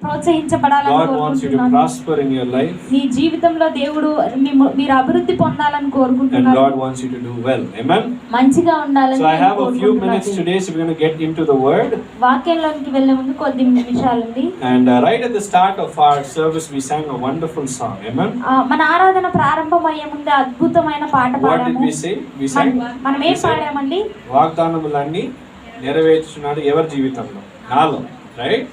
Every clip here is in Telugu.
ప్రోత్సహించబడాలని God wants you to కోరుకుంటున్నాను. prosper in your life. మీ జీవితంలో దేవుడు మీరు అభివృద్ధి పొందాలని And కోరుకుంటున్నారు. God wants you to do well. Amen. మంచిగా ఉండాలని So I have a few కోరుకుంటున్నాను. minutes today, so we're going to get into the word. వాక్యంలోనికి వెళ్ళే ముందు కొద్ది నిమిషాలండి. And right at the start of our service, we sang a wonderful song. Amen. మన ఆరాధన ప్రారంభమయ్యే ముందు అద్భుతమైన పాట What did పాడాము. we say? We sang. మనం ఏం పాడామండి? వాగ్దానములన్నీ నెరవేర్చున్నాడు ఎవరి జీవితంలో? నాలో. Right?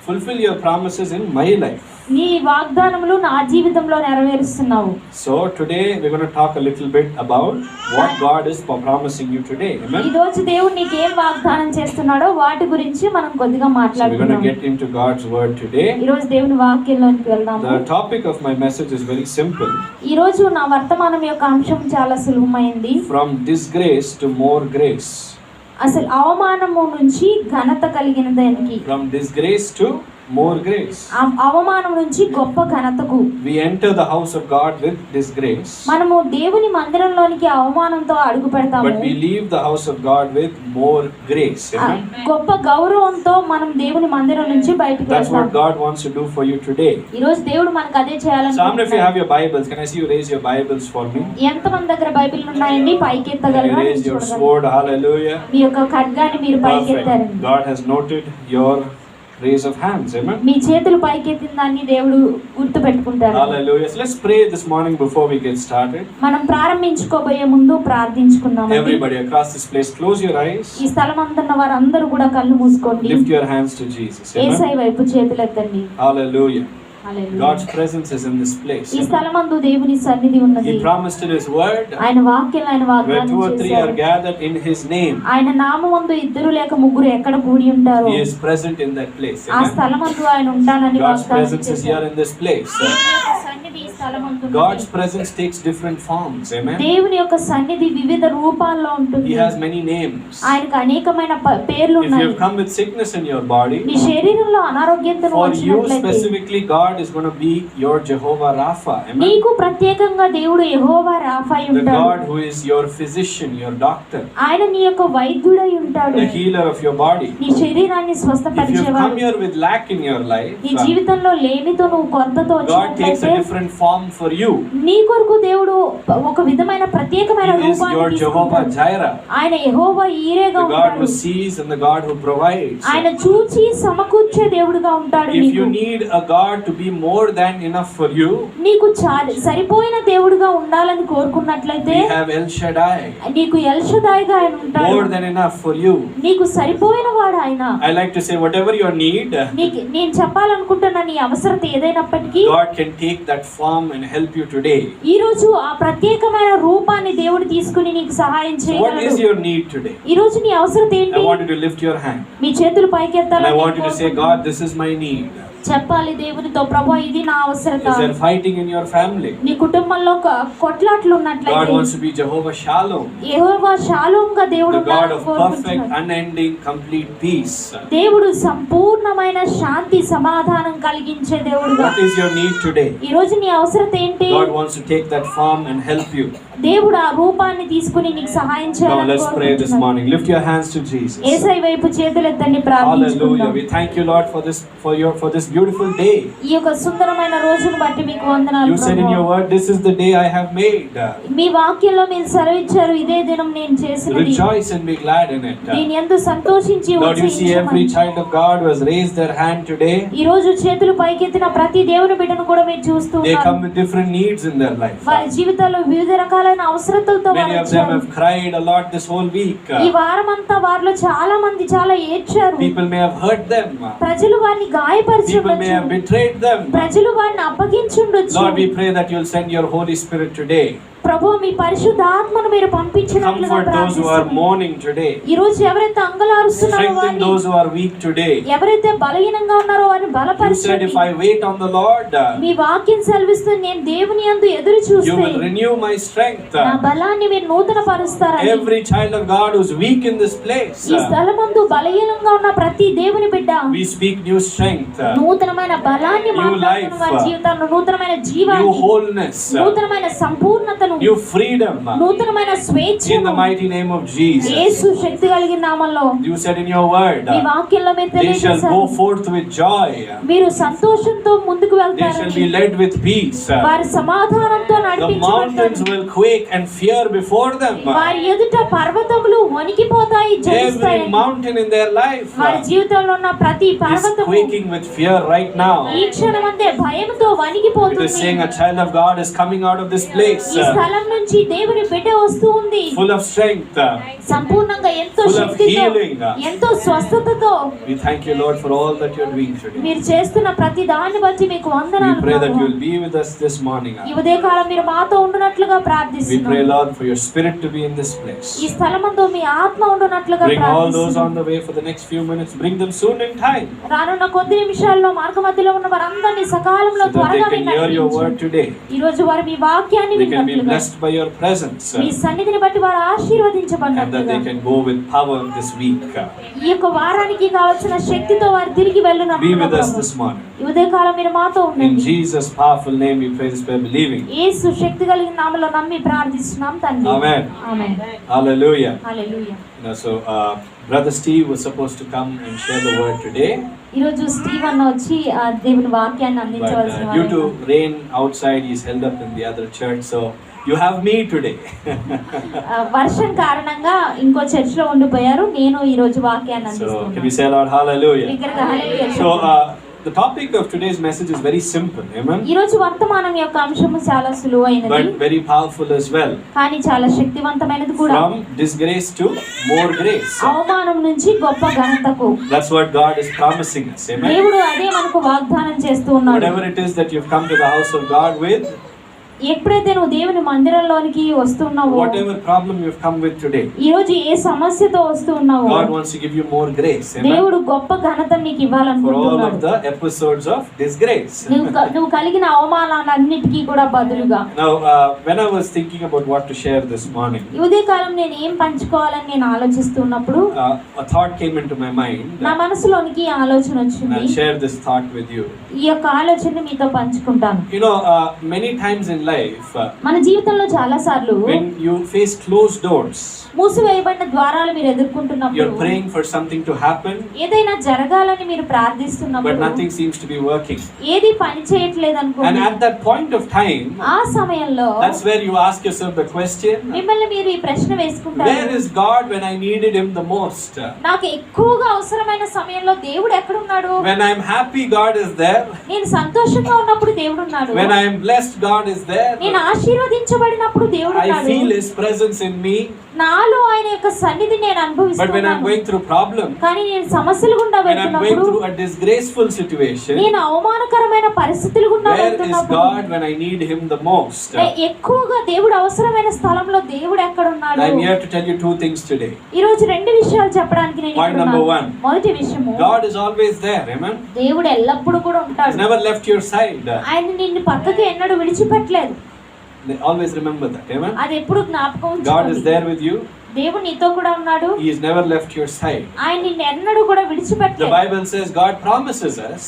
Fulfill your promises in my life. నీ వాగ్దానములు నా జీవితంలో నెరవేరుస్తున్నావు. So today we're going to talk a little bit about what God is promising you today. Amen. ఈ రోజు దేవుడు నీకు ఏం వాగ్దానం చేస్తున్నాడో వాటి గురించి మనం కొద్దిగా So we're going మాట్లాడుకుందాం. to get into God's word today. ఈ రోజు దేవుని వాక్యంలోనికి వెళ్దాము. The topic of my message is very simple. ఈ రోజు నా వర్తమానం యొక్క అంశం చాలా సులభమైంది. From disgrace to more grace. అసలు అవమానము నుంచి ఘనత కలిగిన దానికి, From disgrace to more grace. అవమానం నుంచి గొప్ప ఘనతకు. We enter the house of God with disgrace, మనము దేవుని మందిరంలోనికి అవమానంతో అడుగు పెడతాము. but we leave the house of God with more grace. Amen. గొప్ప గౌరవంతో మనం దేవుని మందిరం నుంచి బయటకు That's what వెళ్తాము. God wants to do for you today. ఈ రోజు దేవుడు మనకు అదే చేయాలని. So how many of you have your Bibles? Can I see you raise your Bibles for me? ఎంత మంది దగ్గర బైబిల్ ఉన్నాయండి? పైకి Can you ఎత్తగలరా? raise your sword? Hallelujah. మీ యొక్క ఖడ్గాన్ని మీరు పైకి Perfect. ఎత్తారండి. God has noted your raise of hands. Amen. మీ చేతులు పైకి ఎత్తిన దాన్ని దేవుడు గుర్తు పెట్టుకుంటారు. Hallelujah. So let's pray this morning before we get started. మనం ప్రారంభించుకోబోయే ముందు ప్రార్థించుకుందాం. Everybody across this place, close your eyes. ఈ స్థలం అంతన్న వారందరూ కూడా కళ్ళు మూసుకోండి. Lift your hands to Jesus. Yesayya Amen. వైపు చేతులు ఎత్తండి. Hallelujah. Hallelujah. God's presence is in this place. ఈ స్థలమందు దేవుని సన్నిధి ఉన్నది. He promised in His word, ఆయన వాక్యం ఆయన where వాగ్దానం 2 or 3 చేశారు. are gathered in His name, ఆయన నామమందు ఇద్దరు లేక ముగ్గురు ఎక్కడ కూడి ఉంటారో He is present in that place. ఆ Amen. స్థలమందు ఆయన ఉంటానని God's వాగ్దానం presence is here చేశారు. in this place. దేవుని యొక్క సన్నిధి ఈ స్థలమందు ఉన్నది. God's presence takes different forms. Amen. దేవుని యొక్క సన్నిధి వివిధ రూపాల్లో ఉంటుంది. He has many names. ఆయనకు అనేకమైన పేర్లు If you ఉన్నాయి. have come with sickness in your body, నీ శరీరంలో అనారోగ్యంతో for you వచ్చినట్లయితే specifically, God is going to be your Jehovah Rapha. Amen. నీకు ప్రత్యేకంగా దేవుడు యెహోవా రాఫా అయి The ఉంటాడు. God who is your physician, your doctor, ఆయన నీ యొక్క వైద్యుడై ఉంటాడు. the healer of your body. నీ శరీరాన్ని If you have స్వస్థపరిచేవాడు. come here with lack in your life, నీ జీవితంలో లేమితో నువ్వు కొరతతో God takes a వచ్చినట్లయితే different form for you. నీ కొరకు దేవుడు ఒక విధమైన ప్రత్యేకమైన He is రూపాన్ని your Jehovah తీసుకుంటాడు. Jireh, ఆయన యెహోవా ఈరేగా the God who ఉంటాడు. sees and the God who provides. ఆయన చూచి సమకూర్చే దేవుడుగా ఉంటాడు. If నీకు you need a God to be more than enough for you, నీకు సరిపోయిన దేవుడుగా ఉండాలని కోరుకున్నట్లయితే we have El Shaddai, నీకు ఎల్షదాయిగా ఆయన ఉంటాడు. more than enough for you. నీకు సరిపోయిన వాడు ఆయన. I like to say, whatever your need, నేను చెప్పాలనుకుంటున్న నీ అవసరత ఏదైనప్పటికీ God can take that form and help you today. ఈ రోజు ఆ ప్రత్యేకమైన రూపాన్ని దేవుడు తీసుకుని నీకు సహాయం So what is చేయగలడు. your need today? ఈ రోజు నీ అవసరత ఏంటి? I want you to lift your hand. మీ చేతులు పైకి And I ఎత్తాలని want you to say, God, this is my need. చెప్పాలి దేవునితో, ప్రభువా ఇది నా అవసరత. Is there fighting in your family? నీ కుటుంబంలో కొట్లాట్లు God ఉన్నట్లయితే wants to be Jehovah Shalom, యెహోవా షాలోమ్గా దేవుడు the God ఉండాలని of perfect, కోరుకుంటున్నాడు. unending, complete peace. దేవుడు సంపూర్ణమైన శాంతి సమాధానం కలిగించే దేవుడుగా. What is your need today? ఈ రోజు నీ అవసరత ఏంటి? God wants to take that form and help you. దేవుడు ఆ రూపాన్ని తీసుకుని నీకు సహాయం Now చేయాలని let's pray this కోరుకుంటున్నాడు. morning. Lift your hands to Jesus. యేసయ్య వైపు చేతులెత్తండి, Hallelujah. ప్రార్థించుకుందాం. We thank you, Lord, for this beautiful day. ఈ యొక్క సుందరమైన రోజును బట్టి మీకు వందనాలు You said in your ప్రభువా. word, this is the day I have made. మీ వాక్యంలో మీరు సెలవిచ్చారు, ఇదే దినం నేను చేసినది. Rejoice and be glad in it. దీని యందు సంతోషించి Lord, you see every ఉత్సహించమని. child of God who has raised their hand today. ఈ రోజు చేతులు పైకెత్తిన ప్రతి దేవుని బిడ్డను కూడా మీరు చూస్తూ They ఉన్నారు. come with different needs in their life. వారి జీవితాల్లో వివిధ రకాలైన అవసరతలతో Many వారు of them వచ్చారు. have cried a lot this whole week. ఈ వారమంతా వారిలో చాలా మంది చాలా ఏడ్చారు. People may have hurt them. ప్రజలు వారిని గాయపరిచి People may have ఉండొచ్చు. betrayed them. ప్రజలు వారిని అప్పగించుండొచ్చు. Lord, we pray that you'll send your Holy Spirit today. ప్రభు మీ పరిశుద్ధాత్మను మీరు పంపించినట్లుగా Comfort those who are ప్రార్థిస్తున్నాము. mourning today. ఈ రోజు ఎవరైతే అంగలారుస్తున్నారో Strengthen వారిని, those who are weak today. ఎవరైతే బలహీనంగా ఉన్నారో వారిని You said, బలపరచండి. if I wait on the Lord, మీ వాక్యం సెలవిస్తుంది, నేను దేవుని యందు ఎదురు you చూస్తే will renew my strength. నా బలాన్ని మీరు నూతన పరుస్తారని. Every child of God who's weak in this place, ఈ స్థలమందు బలహీనంగా ఉన్న ప్రతి దేవుని బిడ్డ we speak new strength, నూతనమైన బలాన్ని New మాట్లాడుతున్న life. వారి జీవితంలో నూతనమైన new జీవాన్ని, wholeness, నూతనమైన సంపూర్ణతను విడుదలను, new freedom నూతనమైన in స్వేచ్ఛను the mighty name of Jesus. యేసు శక్తి కలిగిన నామములో You said in your word, మీ వాక్యంలో మీరు they shall తెలియజేశారు, go forth with joy. మీరు సంతోషంతో ముందుకు They shall వెళ్తారని, be led with peace. వారి సమాధానంతో The mountains నడిపించబడతారు. will quake and fear before them. వారి ఎదుట పర్వతములు వణికిపోతాయి, Every జడిస్తాయి. mountain in their life వారి జీవితంలో ఉన్న ప్రతి is పర్వతము quaking with fear right now. ఈ క్షణమందే భయంతో It is వణికిపోతుంది. saying a child of God is coming out of this place ఈ స్థలం నుంచి దేవుని బిడ్డ వస్తూ ఉంది, full of strength. సంపూర్ణంగా ఎంతో Full of శక్తితో, healing. ఎంతో స్వస్థతతో. We thank you, Lord, for all that you are doing today. మీరు చేస్తున్న ప్రతి దాన్ని బట్టి మీకు We వందనాలు pray that you ప్రభువా. will be with us this morning. ఈ ఉదయకాలం మీరు మాతో ఉండునట్లుగా We ప్రార్థిస్తున్నాం. pray, Lord, for your spirit to be in this place. ఈ స్థలమందు మీ ఆత్మ ఉండునట్లుగా Bring all those ప్రార్థిస్తున్నాం. on the way for the next few minutes. Bring them soon in time రానున్న కొద్ది నిమిషాల్లో మార్గ మధ్యలో ఉన్న వారందరినీ సకాలంలో so that త్వరగా they can hear your word today. ఈ రోజు వారు మీ వాక్యాన్ని They can be విన్నట్లుగా, blessed by your presence మీ సన్నిధిని బట్టి వారు and that ఆశీర్వదించబడినట్లుగా, they can go with power this week. ఈ యొక్క వారానికి కావాల్సిన శక్తితో వారు తిరిగి Be వెళ్ళునట్లుగా with us Prabhu. this morning. ఈ ఉదయకాలం మీరు మాతో In ఉండండి. Jesus' powerful name we pray this by believing. యేసు శక్తి కలిగిన నామములో నమ్మి ప్రార్థిస్తున్నాం తండ్రి. Amen. Amen. Hallelujah. Hallelujah. Brother Steve was supposed to come and share the word today, ఈ రోజు స్టీవ్ అన్న వచ్చి దేవుని వాక్యాన్ని but అందించవలసిన due to వారు. rain outside, he's held up in the other church. So you have me today. వర్షం కారణంగా ఇంకో చర్చ్ లో ఉండిపోయారు. నేను ఈ రోజు వాక్యాన్ని So can we అందిస్తున్నాను. say Lord Hallelujah? బిగ్గరగా హల్లెలూయా So చెప్పండి. the topic of today's message is very simple, amen, ఈ రోజు వర్తమానం యొక్క అంశము చాలా సులువైనది, but very powerful as well. కానీ చాలా శక్తివంతమైనది కూడా. From disgrace to more grace. అవమానం నుంచి గొప్ప ఘనతకు That's what God is promising us, amen. దేవుడు అదే మనకు వాగ్దానం చేస్తూ ఉన్నాడు. Whatever it is that you've come to the house of God with, ఎప్పుడైతే నువ్వు దేవుని మందిరంలోనికి వస్తున్నావో, whatever problem you've come with today, ఈ రోజు ఏ సమస్యతో వస్తూ ఉన్నావో, God wants to give you more grace, amen, దేవుడు గొప్ప ఘనతను నీకు for all ఇవ్వాలనుకుంటున్నాడు. of the episodes of disgrace. నువ్వు కలిగిన అవమానాలన్నిటికీ కూడా బదులుగా. Now, when I was thinking about what to share this morning, ఈ ఉదయకాలం నేను ఏం పంచుకోవాలని నేను ఆలోచిస్తున్నప్పుడు a thought came into my mind, నా మనసులోనికి ఈ ఆలోచన and వచ్చింది. I'll share this thought with you. ఈ యొక్క ఆలోచన మీతో పంచుకుంటాను. You know, many times in life, మన జీవితంలో చాలా సార్లు when you face closed doors, మూసివేయబడిన ద్వారాలు మీరు you're ఎదుర్కొంటున్నప్పుడు, praying for something to happen, ఏదైనా జరగాలని మీరు but ప్రార్థిస్తున్నప్పుడు nothing seems to be working. ఏది పని చేయట్లేదు And అనుకోండి. at that point of time, ఆ సమయంలో that's where you ask yourself the question, మిమ్మల్ని మీరు ఈ ప్రశ్న where వేసుకుంటారు, is God when I needed Him the most? నాకు ఎక్కువగా అవసరమైన సమయంలో దేవుడు ఎక్కడున్నాడు? When I'm happy, God is there. నేను సంతోషంగా ఉన్నప్పుడు దేవుడు ఉన్నాడు. When I am blessed, God is there. నేను ఆశీర్వదించబడినప్పుడు దేవుడు I ఉన్నాడు. feel His presence in me. నాలో ఆయన యొక్క సన్నిధి నేను But when I'm అనుభవిస్తున్నాను. going through problem, కానీ నేను సమస్యలు గుండా when I'm going వెళ్తున్నప్పుడు, through a disgraceful situation, నేను అవమానకరమైన పరిస్థితులు గుండా where is వెళ్తున్నప్పుడు, God when I need Him the most? ఎక్కువగా దేవుడు అవసరమైన స్థలంలో దేవుడు ఎక్కడ ఉన్నాడు? I'm here to tell you two things today. ఈ రోజు రెండు విషయాలు చెప్పడానికి నేను Point ఇక్కడ number ఉన్నాను. one. మొదటి విషయము, God is always there, amen. దేవుడు ఎల్లప్పుడూ కూడా He's ఉంటాడు. never left your side. ఆయన నిన్ను పక్కకి ఎన్నడూ విడిచిపెట్టలేదు. Always remember that, amen. అది ఎప్పుడు జ్ఞాపకం God is ఉంచుకోండి. there with you. దేవుడు నీతో కూడా ఉన్నాడు. He has never left your side. ఆయన నిన్ను ఎన్నడూ కూడా The విడిచిపెట్టలేదు. Bible says God promises us,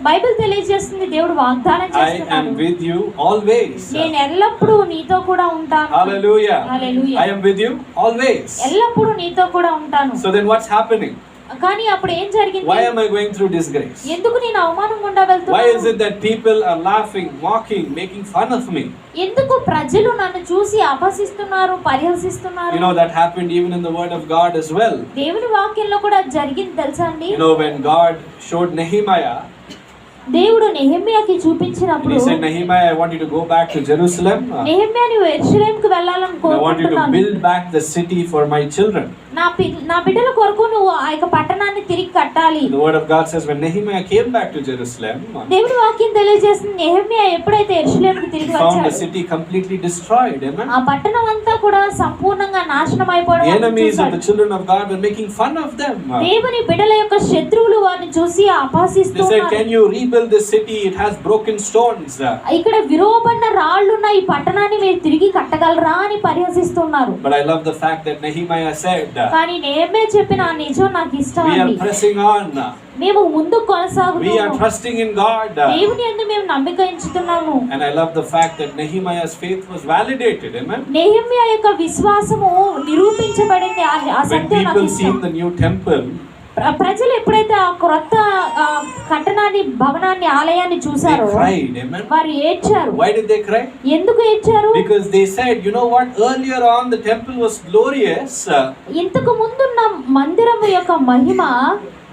Bible తెలియజేస్తుంది దేవుడు వాగ్దానం I am చేస్తున్నాడు, with you always. నేను ఎల్లప్పుడూ నీతో కూడా ఉంటాను. Hallelujah. Hallelujah. I am with you always. ఎల్లప్పుడూ నీతో కూడా ఉంటాను. So then what's happening? కానీ అప్పుడు ఏం జరిగింది? Why am I going through disgrace? ఎందుకు నేను అవమానం గుండా Why is వెళ్తున్నాను? it that people are laughing, mocking, making fun of me? ఎందుకు ప్రజలు నన్ను చూసి అపహసిస్తున్నారు, పరిహసిస్తున్నారు? You know, that happened even in the word of God as well. దేవుని వాక్యంలో కూడా జరిగింది తెలుసా అండి? You know, when God showed Nehemiah, దేవుడు నెహెమ్యాకి and చూపించినప్పుడు, he said, Nehemiah, I want you to go back to Jerusalem. Nehemiah నువ్వు యెరూషలేముకు వెళ్ళాలని I want you to కోరుకుంటున్నాను. build back the city for my children. నా బిడ్డల కొరకు నువ్వు ఆ యొక్క పట్టణాన్ని తిరిగి కట్టాలి. The word of God says when Nehemiah came back to Jerusalem, దేవుని వాక్యం తెలియజేస్తుంది, నెహెమ్యా ఎప్పుడైతే యెరూషలేముకు he తిరిగి found the వచ్చాడు, city completely destroyed. Amen. ఆ పట్టణం అంతా కూడా సంపూర్ణంగా నాశనం అయిపోవడం The ఆయన enemies of చూశాడు. the children of God were making fun of them. దేవుని బిడ్డల యొక్క శత్రువులు వారిని చూసి They అపహసిస్తూ said, ఉన్నారు. can you rebuild this city? It has broken stones. ఇక్కడ విరోబడిన రాళ్లున్న ఈ పట్టణాన్ని మీరు తిరిగి కట్టగలరా అని పరిహసిస్తున్నారు. But I love the fact that Nehemiah said, కానీ నేమే చెప్పిన ఆ నిజం నాకు ఇష్టం We are అండి. pressing on. మేము ముందుకు We are కొనసాగుతున్నాము. trusting in God. దేవుని యందు మేము నమ్మిక ఉంచుతున్నాము. And I love the fact that Nehemiah's faith was validated. Amen. Nehemiah యొక్క విశ్వాసము నిరూపించబడింది. ఆ When సత్యం నాకు people see ఇష్టం. the new temple, ప్రజలు ఎప్పుడైతే ఆ క్రొత్త కట్టణాన్ని, భవనాన్ని, ఆలయాన్ని they చూసారో cried. Amen. వారు ఏడ్చారు. Why did they cry? ఎందుకు ఏడ్చారు? Because they said, you know what? Earlier on the temple was glorious, ఇంతకు ముందున్న మందిరము యొక్క మహిమ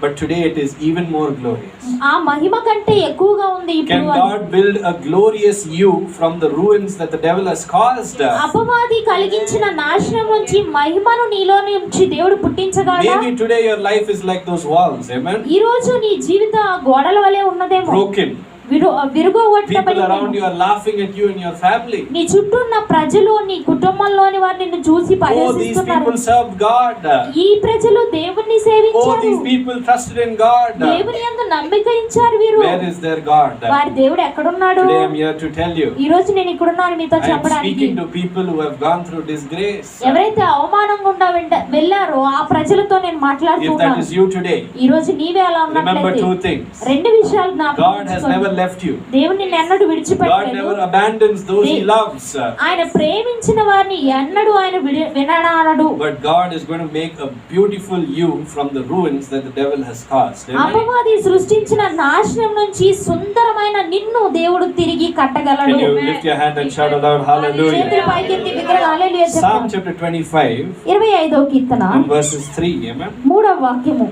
but today it is even more glorious. ఆ మహిమ కంటే ఎక్కువగా ఉంది Can ఇప్పుడు అని. God build a glorious you from the ruins that the devil has caused? అపవాది కలిగించిన నాశనం నుంచి మహిమను నీలో నుంచి దేవుడు పుట్టించగలడా? Maybe today your life is like those walls. Amen. ఈ రోజు నీ జీవిత గోడల వలె ఉన్నదేమో. Broken. People విరుగొట్టబడి around you are laughing at you and your family. నీ చుట్టూ ఉన్న ప్రజలు, నీ కుటుంబంలోని వారు నిన్ను చూసి Oh, these పరిహసిస్తున్నారు. people served God. ఈ ప్రజలు దేవుణ్ణి Oh, సేవించారు. these people trusted in God. దేవుని యందు నమ్మిక ఉంచారు వీరు. Where is their God? వారి దేవుడు ఎక్కడున్నాడు? Today I'm here to tell you. ఈ రోజు నేను ఇక్కడున్నాను మీతో I am చెప్పడానికి. speaking to people who have gone through disgrace. ఎవరైతే అవమానం గుండా వెళ్ళారో ఆ ప్రజలతో నేను If that మాట్లాడుతున్నాను. is you today, ఈ రోజు నీవే అలా remember ఉన్నట్లయితే two things. రెండు విషయాలు God has never జ్ఞాపకం. left you. దేవుడు నిన్ను ఎన్నడూ God విడిచిపెట్టలేదు. never abandons those He loves. ఆయన ప్రేమించిన వారిని ఎన్నడూ ఆయన వినడానడు. But God is going to make a beautiful you from the ruins that the devil has caused. Amen. అపవాది సృష్టించిన నాశనం నుంచి సుందరమైన నిన్ను దేవుడు తిరిగి కట్టగలడు. Can you lift your hand and shout aloud, చేతులు hallelujah? పైకెత్తి బిగ్గరగా హల్లెలూయా Psalm చెప్పండి. chapter 25 25వ Keerthana and verses 3. Amen. 3వ వాక్యము.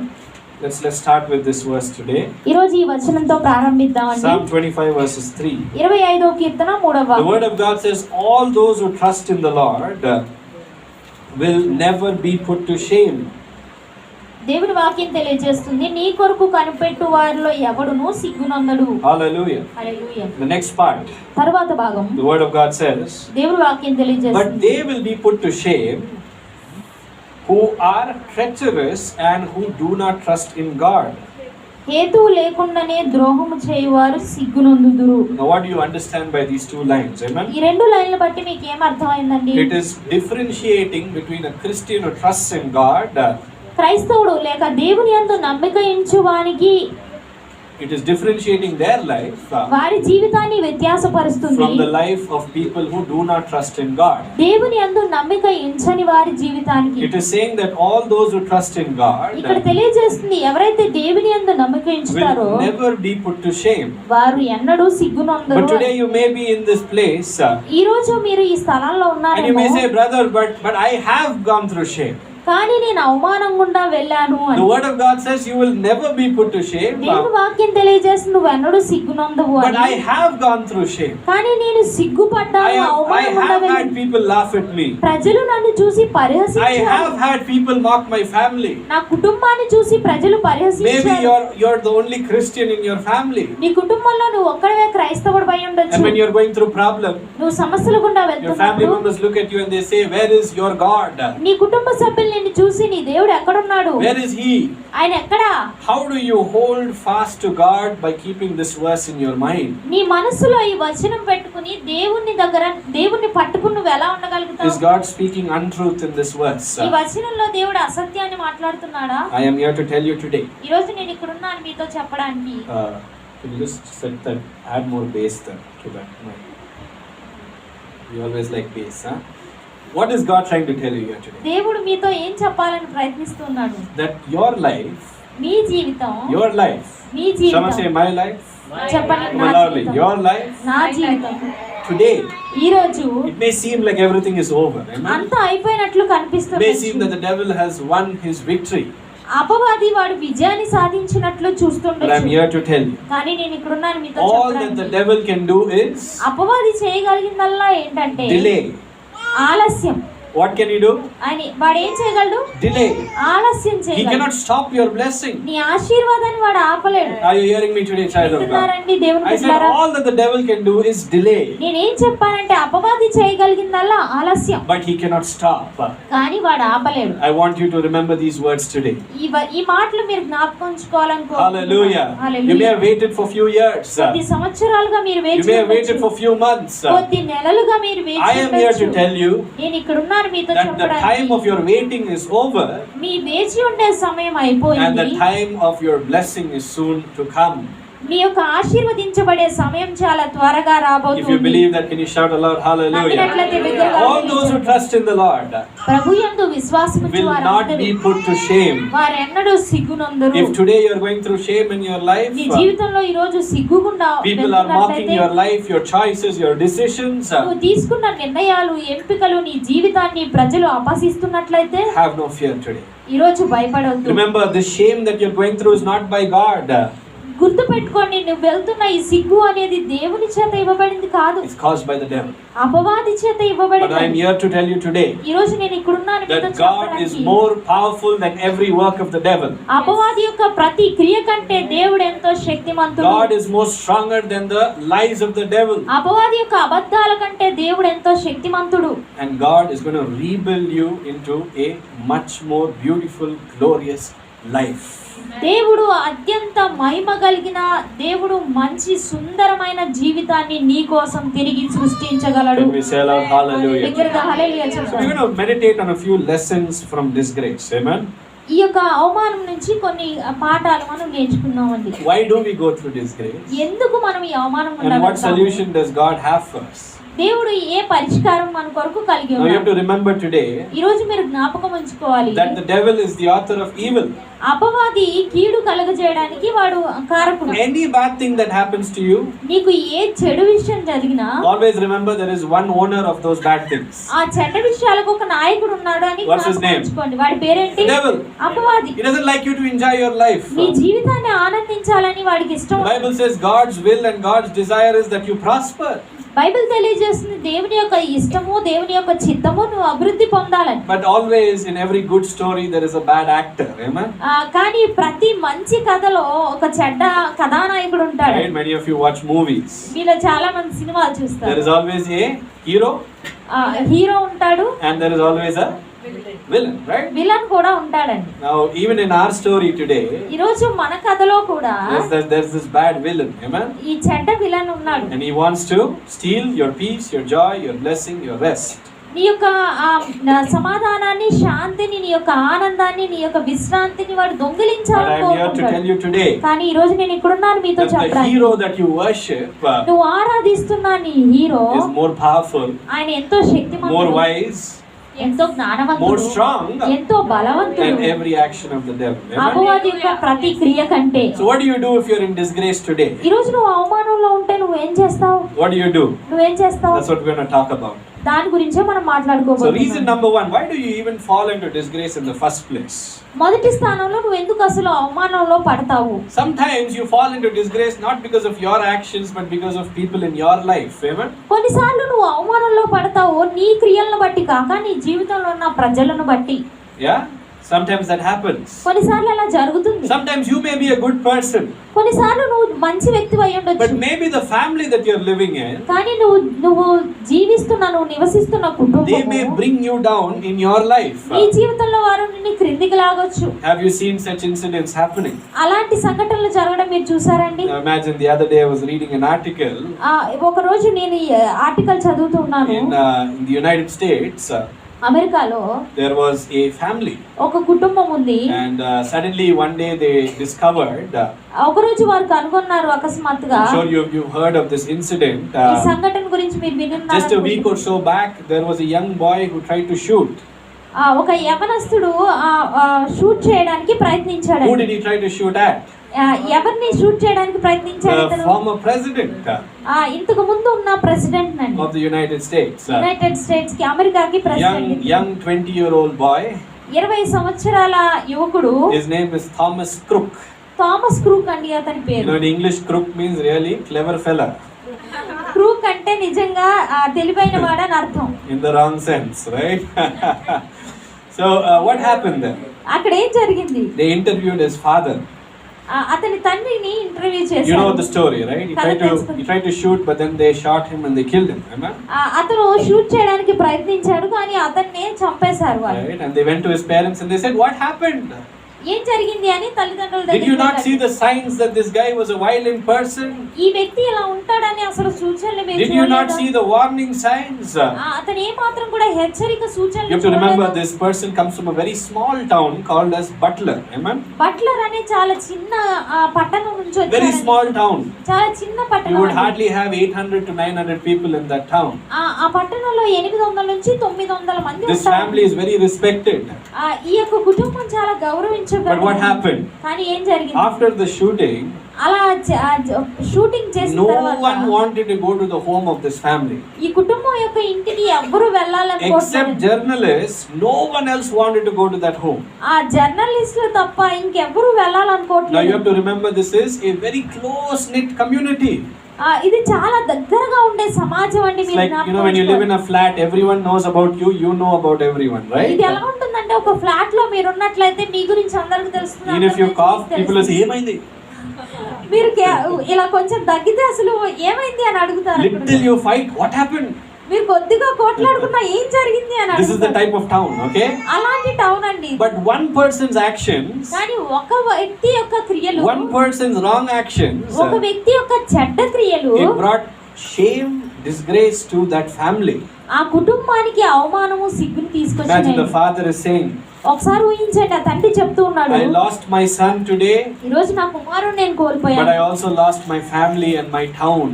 Let's start with this verse today. ఈ రోజు ఈ వచనంతో ప్రారంభిద్దామండి. Psalm 25 verses 3. 25వ కీర్తన 3వ The వాక్యం. word of God says, all those who trust in the Lord will never be put to shame. దేవుని వాక్యం తెలియజేస్తుంది, నీ కొరకు కనిపెట్టు వారిలో ఎవడును సిగ్గునందడు. Hallelujah. Hallelujah. The next part, తరువాత భాగం the word of God says, దేవుని వాక్యం but తెలియజేస్తుంది, they will be put to shame who are treacherous and who do not trust in God. హేతువు లేకుండానే ద్రోహము చేయువారు సిగ్గునందుదురు. Now what do you understand by these two lines? Amen. ఈ రెండు లైన్ల బట్టి మీకు ఏం అర్థమైందండి? It is differentiating between a Christian who trusts in God. క్రైస్తవుడు లేక దేవుని యందు నమ్మిక ఉంచువానికి It is differentiating their life వారి జీవితాన్ని వ్యత్యాసపరుస్తుంది from the life of people who do not trust in God. దేవుని యందు నమ్మిక ఉంచని వారి జీవితానికి. It is saying that all those who trust in God ఇక్కడ తెలియజేస్తుంది, ఎవరైతే దేవుని యందు నమ్మిక ఉంచుతారో will never be put to shame. వారు ఎన్నడూ But సిగ్గునందరు. today you may be in this place ఈ రోజు మీరు ఈ స్థలంలో and you may ఉన్నారేమో, say, brother, but I have gone through shame. కానీ నేను అవమానం గుండా వెళ్ళాను అని. The word of God says you will never be put to shame. దేవుని వాక్యం తెలియజేస్తుంది, నువ్వు ఎన్నడూ సిగ్గునందవు But అని. I have gone through shame. కానీ నేను సిగ్గుపడ్డాను, I అవమానం గుండా have had వెళ్ళాను. people laugh at me. ప్రజలు నన్ను చూసి I పరిహసించారు. have had people mock my family. నా కుటుంబాన్ని చూసి ప్రజలు Maybe పరిహసించారు. you're the only Christian in your family. నీ కుటుంబంలో నువ్వు ఒక్కడే క్రైస్తవుడు అయి ఉండొచ్చు. And when you're going through problem, నువ్వు సమస్యల గుండా your family వెళ్తున్నప్పుడు members look at you and they say, where is your God? నీ కుటుంబ సభ్యులు నిన్ను చూసి నీ దేవుడు ఎక్కడున్నాడు, Where is He? ఆయన ఎక్కడా? How do you hold fast to God by keeping this verse in your mind? నీ మనసులో ఈ వచనం పెట్టుకుని దేవుణ్ణి పట్టుకుని నువ్వు ఎలా Is ఉండగలుగుతావు? God speaking untruth in this verse? ఈ వచనంలో దేవుడు అసత్యాన్ని మాట్లాడుతున్నాడా? I am here to tell you today. ఈ రోజు నేను ఇక్కడ ఉన్నాను మీతో చెప్పడానికి. Can you just set that, add more bass there to that mic? You always like bass, huh? What is God trying to tell you here today? దేవుడు మీతో ఏం చెప్పాలని ప్రయత్నిస్తున్నాడు? That your life, మీ జీవితం, మీ someone say జీవితం my life, చెప్పండి. come నా on loudly, జీవితం, your life, నా జీవితం. today, ఈ రోజు it may seem like everything is over, amen? అంతా అయిపోయినట్లు It may seem that కనిపిస్తుంది. the devil has won his victory, అపవాది వాడు విజయాన్ని సాధించినట్లు but I'm చూస్తుండొచ్చు. here to tell you, కానీ నేను ఇక్కడ ఉన్నాను మీతో all that the చెప్పడానికి. devil can do is అపవాది చేయగలిగిందల్లా ఏంటంటే delay. ఆలస్యం. What can he do? అని వాడు ఏం చేయగలడు? Delay. ఆలస్యం He చేయగలడు. cannot stop your blessing. నీ ఆశీర్వాదాన్ని వాడు ఆపలేడు. Are you hearing me today, child of God? వింటున్నారండి దేవుని I said బిడ్డలారా? all that the devil can do is delay, నేనేం చెప్పానంటే అపవాది చేయగలిగిందల్లా ఆలస్యం, but he cannot stop. కానీ వాడు ఆపలేడు. I want you to remember these words today. ఈ మాటలు మీరు జ్ఞాపకం ఉంచుకోవాలనుకో. Hallelujah. You may have waited for few years. కొద్ది సంవత్సరాలుగా మీరు You వేచి may have waited ఉండొచ్చు. for few months. కొద్ది నెలలుగా మీరు I వేచి am here to ఉండొచ్చు. tell you నేను ఇక్కడ ఉన్నాను ఉన్నాను మీతో that the time చెప్పడానికి. of your waiting is over మీ వేచి ఉండే సమయం and అయిపోయింది. the time of your blessing is soon to come. మీ యొక్క ఆశీర్వదించబడే సమయం చాలా త్వరగా If you రాబోతుంది. believe that, can you shout aloud, hallelujah? నమ్మినట్లయితే బిగ్గరగా All those who trust in the Lord ప్రభు యందు విశ్వాసముంచు will not వారందరూ be put to shame. వారెన్నడూ సిగ్గునందరు. If today you are going through shame in your life, నీ జీవితంలో ఈ రోజు సిగ్గుగుండా people are mocking your life, your choices, your decisions, నువ్వు తీసుకున్న నిర్ణయాలు ఎంపికలు నీ జీవితాన్ని ప్రజలు అపహసిస్తున్నట్లయితే have no fear today. ఈ రోజు భయపడవద్దు. Remember, this shame that you're going through is not by God. గుర్తు పెట్టుకోండి, నువ్వు వెళ్తున్న ఈ సిగ్గు అనేది దేవుని చేత ఇవ్వబడింది కాదు, It's caused by the devil. అపవాది చేత But I am ఇవ్వబడింది. here to tell you today ఈ రోజు నేను ఇక్కడ ఉన్నాను మీతో that God is చెప్పడానికి. more powerful than every work of the devil. అపవాది యొక్క ప్రతి క్రియ కంటే దేవుడు ఎంతో శక్తిమంతుడు. God is more stronger than the lies of the devil. అపవాది యొక్క అబద్ధాల కంటే దేవుడు ఎంతో శక్తిమంతుడు. And God is going to rebuild you into a much more beautiful, glorious life. దేవుడు అత్యంత మహిమ కలిగిన దేవుడు మంచి సుందరమైన జీవితాన్ని నీ కోసం తిరిగి సృష్టించగలడు. Can we say aloud, hallelujah? బిగ్గరగా హల్లెలూయా So we're చెప్పండి. going to meditate on a few lessons from disgrace. Amen. ఈ యొక్క అవమానం నుంచి కొన్ని పాఠాలు మనం నేర్చుకుందామండి. Why do we go through disgrace? ఎందుకు మనం ఈ అవమానం And what గుండా solution does God have for us? దేవుడు ఏ పరిష్కారం మన కొరకు కలిగి Now you have ఉన్నాడు. to remember today ఈ రోజు మీరు జ్ఞాపకం ఉంచుకోవాలి, that the devil is the author of evil. అపవాది కీడు కలుగజేయడానికి వాడు కారకుడు. Any bad thing that happens to you, నీకు ఏ చెడు విషయం జరిగినా always remember there is one owner of those bad things. ఆ చెడ్డ విషయాలకు ఒక నాయకుడు ఉన్నాడు అని What's his జ్ఞాపకం name? ఉంచుకోండి. వాడి పేరేంటి? The devil. అపవాది. He doesn't like you to enjoy your life. నీ జీవితాన్ని ఆనందించాలని వాడికి ఇష్టం. The Bible says God's will and God's desire is that you prosper. Bible తెలియజేస్తుంది దేవుని యొక్క ఇష్టము, దేవుని యొక్క చిత్తము నువ్వు అభివృద్ధి పొందాలని. But always in every good story there is a bad actor. Amen. కానీ ప్రతి మంచి కథలో ఒక చెడ్డ కథానాయకుడు ఉంటాడు. Right? Many of you watch movies. మీలో చాలా మంది సినిమాలు There చూస్తారు. is always a hero hero ఉంటాడు, and there is always a villain, right? Villain కూడా ఉంటాడండి. Now even in our story today, ఈ రోజు మన కథలో కూడా there's this bad villain. Amen. ఈ చెడ్డ విలన్ ఉన్నాడు. And he wants to steal your peace, your joy, your blessing, your rest. నీ యొక్క సమాధానాన్ని, శాంతిని, నీ యొక్క ఆనందాన్ని, నీ యొక్క విశ్రాంతిని వాడు But దొంగిలించాలని I am here to కోరుకుంటాడు. tell you today కానీ ఈ రోజు నేను ఇక్కడున్నాను మీతో that the చెప్పడానికి. hero that you worship నువ్వు ఆరాధిస్తున్న నీ హీరో is more powerful, ఆయన ఎంతో more శక్తిమంతుడు, wise, ఎంతో more జ్ఞానవంతుడు, strong ఎంతో బలవంతుడు than every action of the devil. Amen? అపవాది యొక్క ప్రతి క్రియ కంటే. So what do you do if you're in disgrace today? ఈ రోజు నువ్వు అవమానంలో ఉంటే నువ్వేం చేస్తావు? What do you do? నువ్వేం చేస్తావు? That's what we're going to talk about. దాని గురించే మనం So reason మాట్లాడుకోబోతున్నాం. number one, why do you even fall into disgrace in the first place? మొదటి స్థానంలో నువ్వు ఎందుకు అసలు అవమానంలో పడతావు? Sometimes you fall into disgrace not because of your actions but because of people in your life. Amen? కొన్నిసార్లు నువ్వు అవమానంలో పడతావు నీ క్రియలను బట్టి కాక నీ జీవితంలో ఉన్న ప్రజలను బట్టి. Yeah? Sometimes that happens. కొన్నిసార్లు అలా జరుగుతుంది. Sometimes you may be a good person, కొన్నిసార్లు నువ్వు మంచి వ్యక్తి అయి but ఉండొచ్చు, maybe the family that you're living in, కానీ నువ్వు నువ్వు నివసిస్తున్న they కుటుంబం may bring you down in your life. నీ జీవితంలో వారు నిన్ను క్రిందికి లాగొచ్చు. Have you seen such incidents happening? అలాంటి సంఘటనలు జరగడం మీరు చూసారండి? Now imagine the other day I was reading an article ఒక రోజు నేను ఈ ఆర్టికల్ చదువుతూ ఉన్నాను. in the United States. అమెరికాలో There was a family ఒక కుటుంబం ఉంది. and suddenly one day they discovered, ఒక రోజు వారు కనుగొన్నారు అకస్మాత్తుగా. I'm sure you've heard of this incident. ఈ సంఘటన గురించి మీరు Just a week or వినున్నారు. so back there was a young boy who tried to shoot. ఒక యవనస్తుడు షూట్ చేయడానికి ప్రయత్నించాడు. Who did he try to shoot at? ఎవరిని షూట్ చేయడానికి ప్రయత్నించాడు The ఇతను? former president ఇంతకు ముందు ఉన్న ప్రెసిడెంట్ నండి, of the United States. United states కి, అమెరికాకి ప్రెసిడెంట్. Young 20-year-old boy. 20 సంవత్సరాల యువకుడు. His name is Thomas Crook. Thomas crook అండి అతని You పేరు. know, in English, crook means really clever fella. Crook అంటే నిజంగా తెలివైన వాడని అర్థం. In the wrong sense, right? So what happened then? అక్కడ ఏం జరిగింది? They interviewed his father. అతని తండ్రిని ఇంటర్వ్యూ You know the చేశారు. story, right? He tried to shoot, but then they shot him and they killed him. Amen? అతను షూట్ చేయడానికి ప్రయత్నించాడు కానీ అతన్నే చంపేశారు వాళ్ళు. Right? And they went to his parents and they said, "What happened?" ఏం జరిగింది అని తల్లిదండ్రుల Did you not see దగ్గరికి the signs that this guy was a violent person? ఈ వ్యక్తి ఇలా ఉంటాడని అసలు సూచనలు మీరు Did you not చూడలేదా? see the warning signs? అతను ఏ మాత్రం కూడా హెచ్చరిక You సూచనలు have to remember చూడలేదా? this person comes from a very small town called as Butler. Amen? Butler అనే చాలా చిన్న పట్టణం నుంచి Very వచ్చాడు. small town. చాలా చిన్న You పట్టణం would అండి. hardly have 800 to 900 people in that town. ఆ పట్టణంలో 800 నుంచి 900 మంది This ఉంటారు. family is very respected. ఈ యొక్క కుటుంబం చాలా But what గౌరవించబడింది. happened? కానీ ఏం జరిగింది? After the shooting, అలా షూటింగ్ చేసిన no one తర్వాత wanted to go to the home of this family. ఈ కుటుంబం యొక్క ఇంటికి ఎవ్వరు Except వెళ్ళాలనుకోవట్లేదు. journalists, no one else wanted to go to that home. ఆ జర్నలిస్టులు తప్ప ఇంకెవ్వరు Now you వెళ్ళాలనుకోవట్లేదు. have to remember this is a very close-knit community. ఇది చాలా దగ్గరగా ఉండే సమాజం అండి. It's మీరు like, when you live in a flat, everyone knows about you, you know about everyone, right? ఇది ఎలా ఉంటుందంటే ఒక ఫ్లాట్ లో మీరు ఉన్నట్లయితే మీ గురించి అందరికి తెలుస్తుంది. Even if you అందరి cough, గురించి people will say, తెలుస్తుంది. "Emaindi." మీరు ఇలా కొంచెం తగ్గితే అసలు ఏమైంది అని అడుగుతారు. Little you fight, what happened? మీరు కొద్దిగా కోట్లాడుకున్నా ఏం జరిగింది అని This is the అడుగుతారు. type of town, okay? అలాంటి టౌన్ అండి. But one person's actions, కానీ ఒక వ్యక్తి యొక్క క్రియలు, one person's wrong actions, ఒక వ్యక్తి యొక్క చెడ్డ క్రియలు it brought shame, disgrace to that family. ఆ కుటుంబానికి అవమానము సిగ్గుని Imagine the తీసుకొచ్చాయి. father is saying, ఒకసారి ఊహించండి, ఆ తండ్రి చెప్తూ ఉన్నాడు, I lost my son today, ఈ రోజు నా కుమారుడు నేను but కోల్పోయాను. I also lost my family and my town.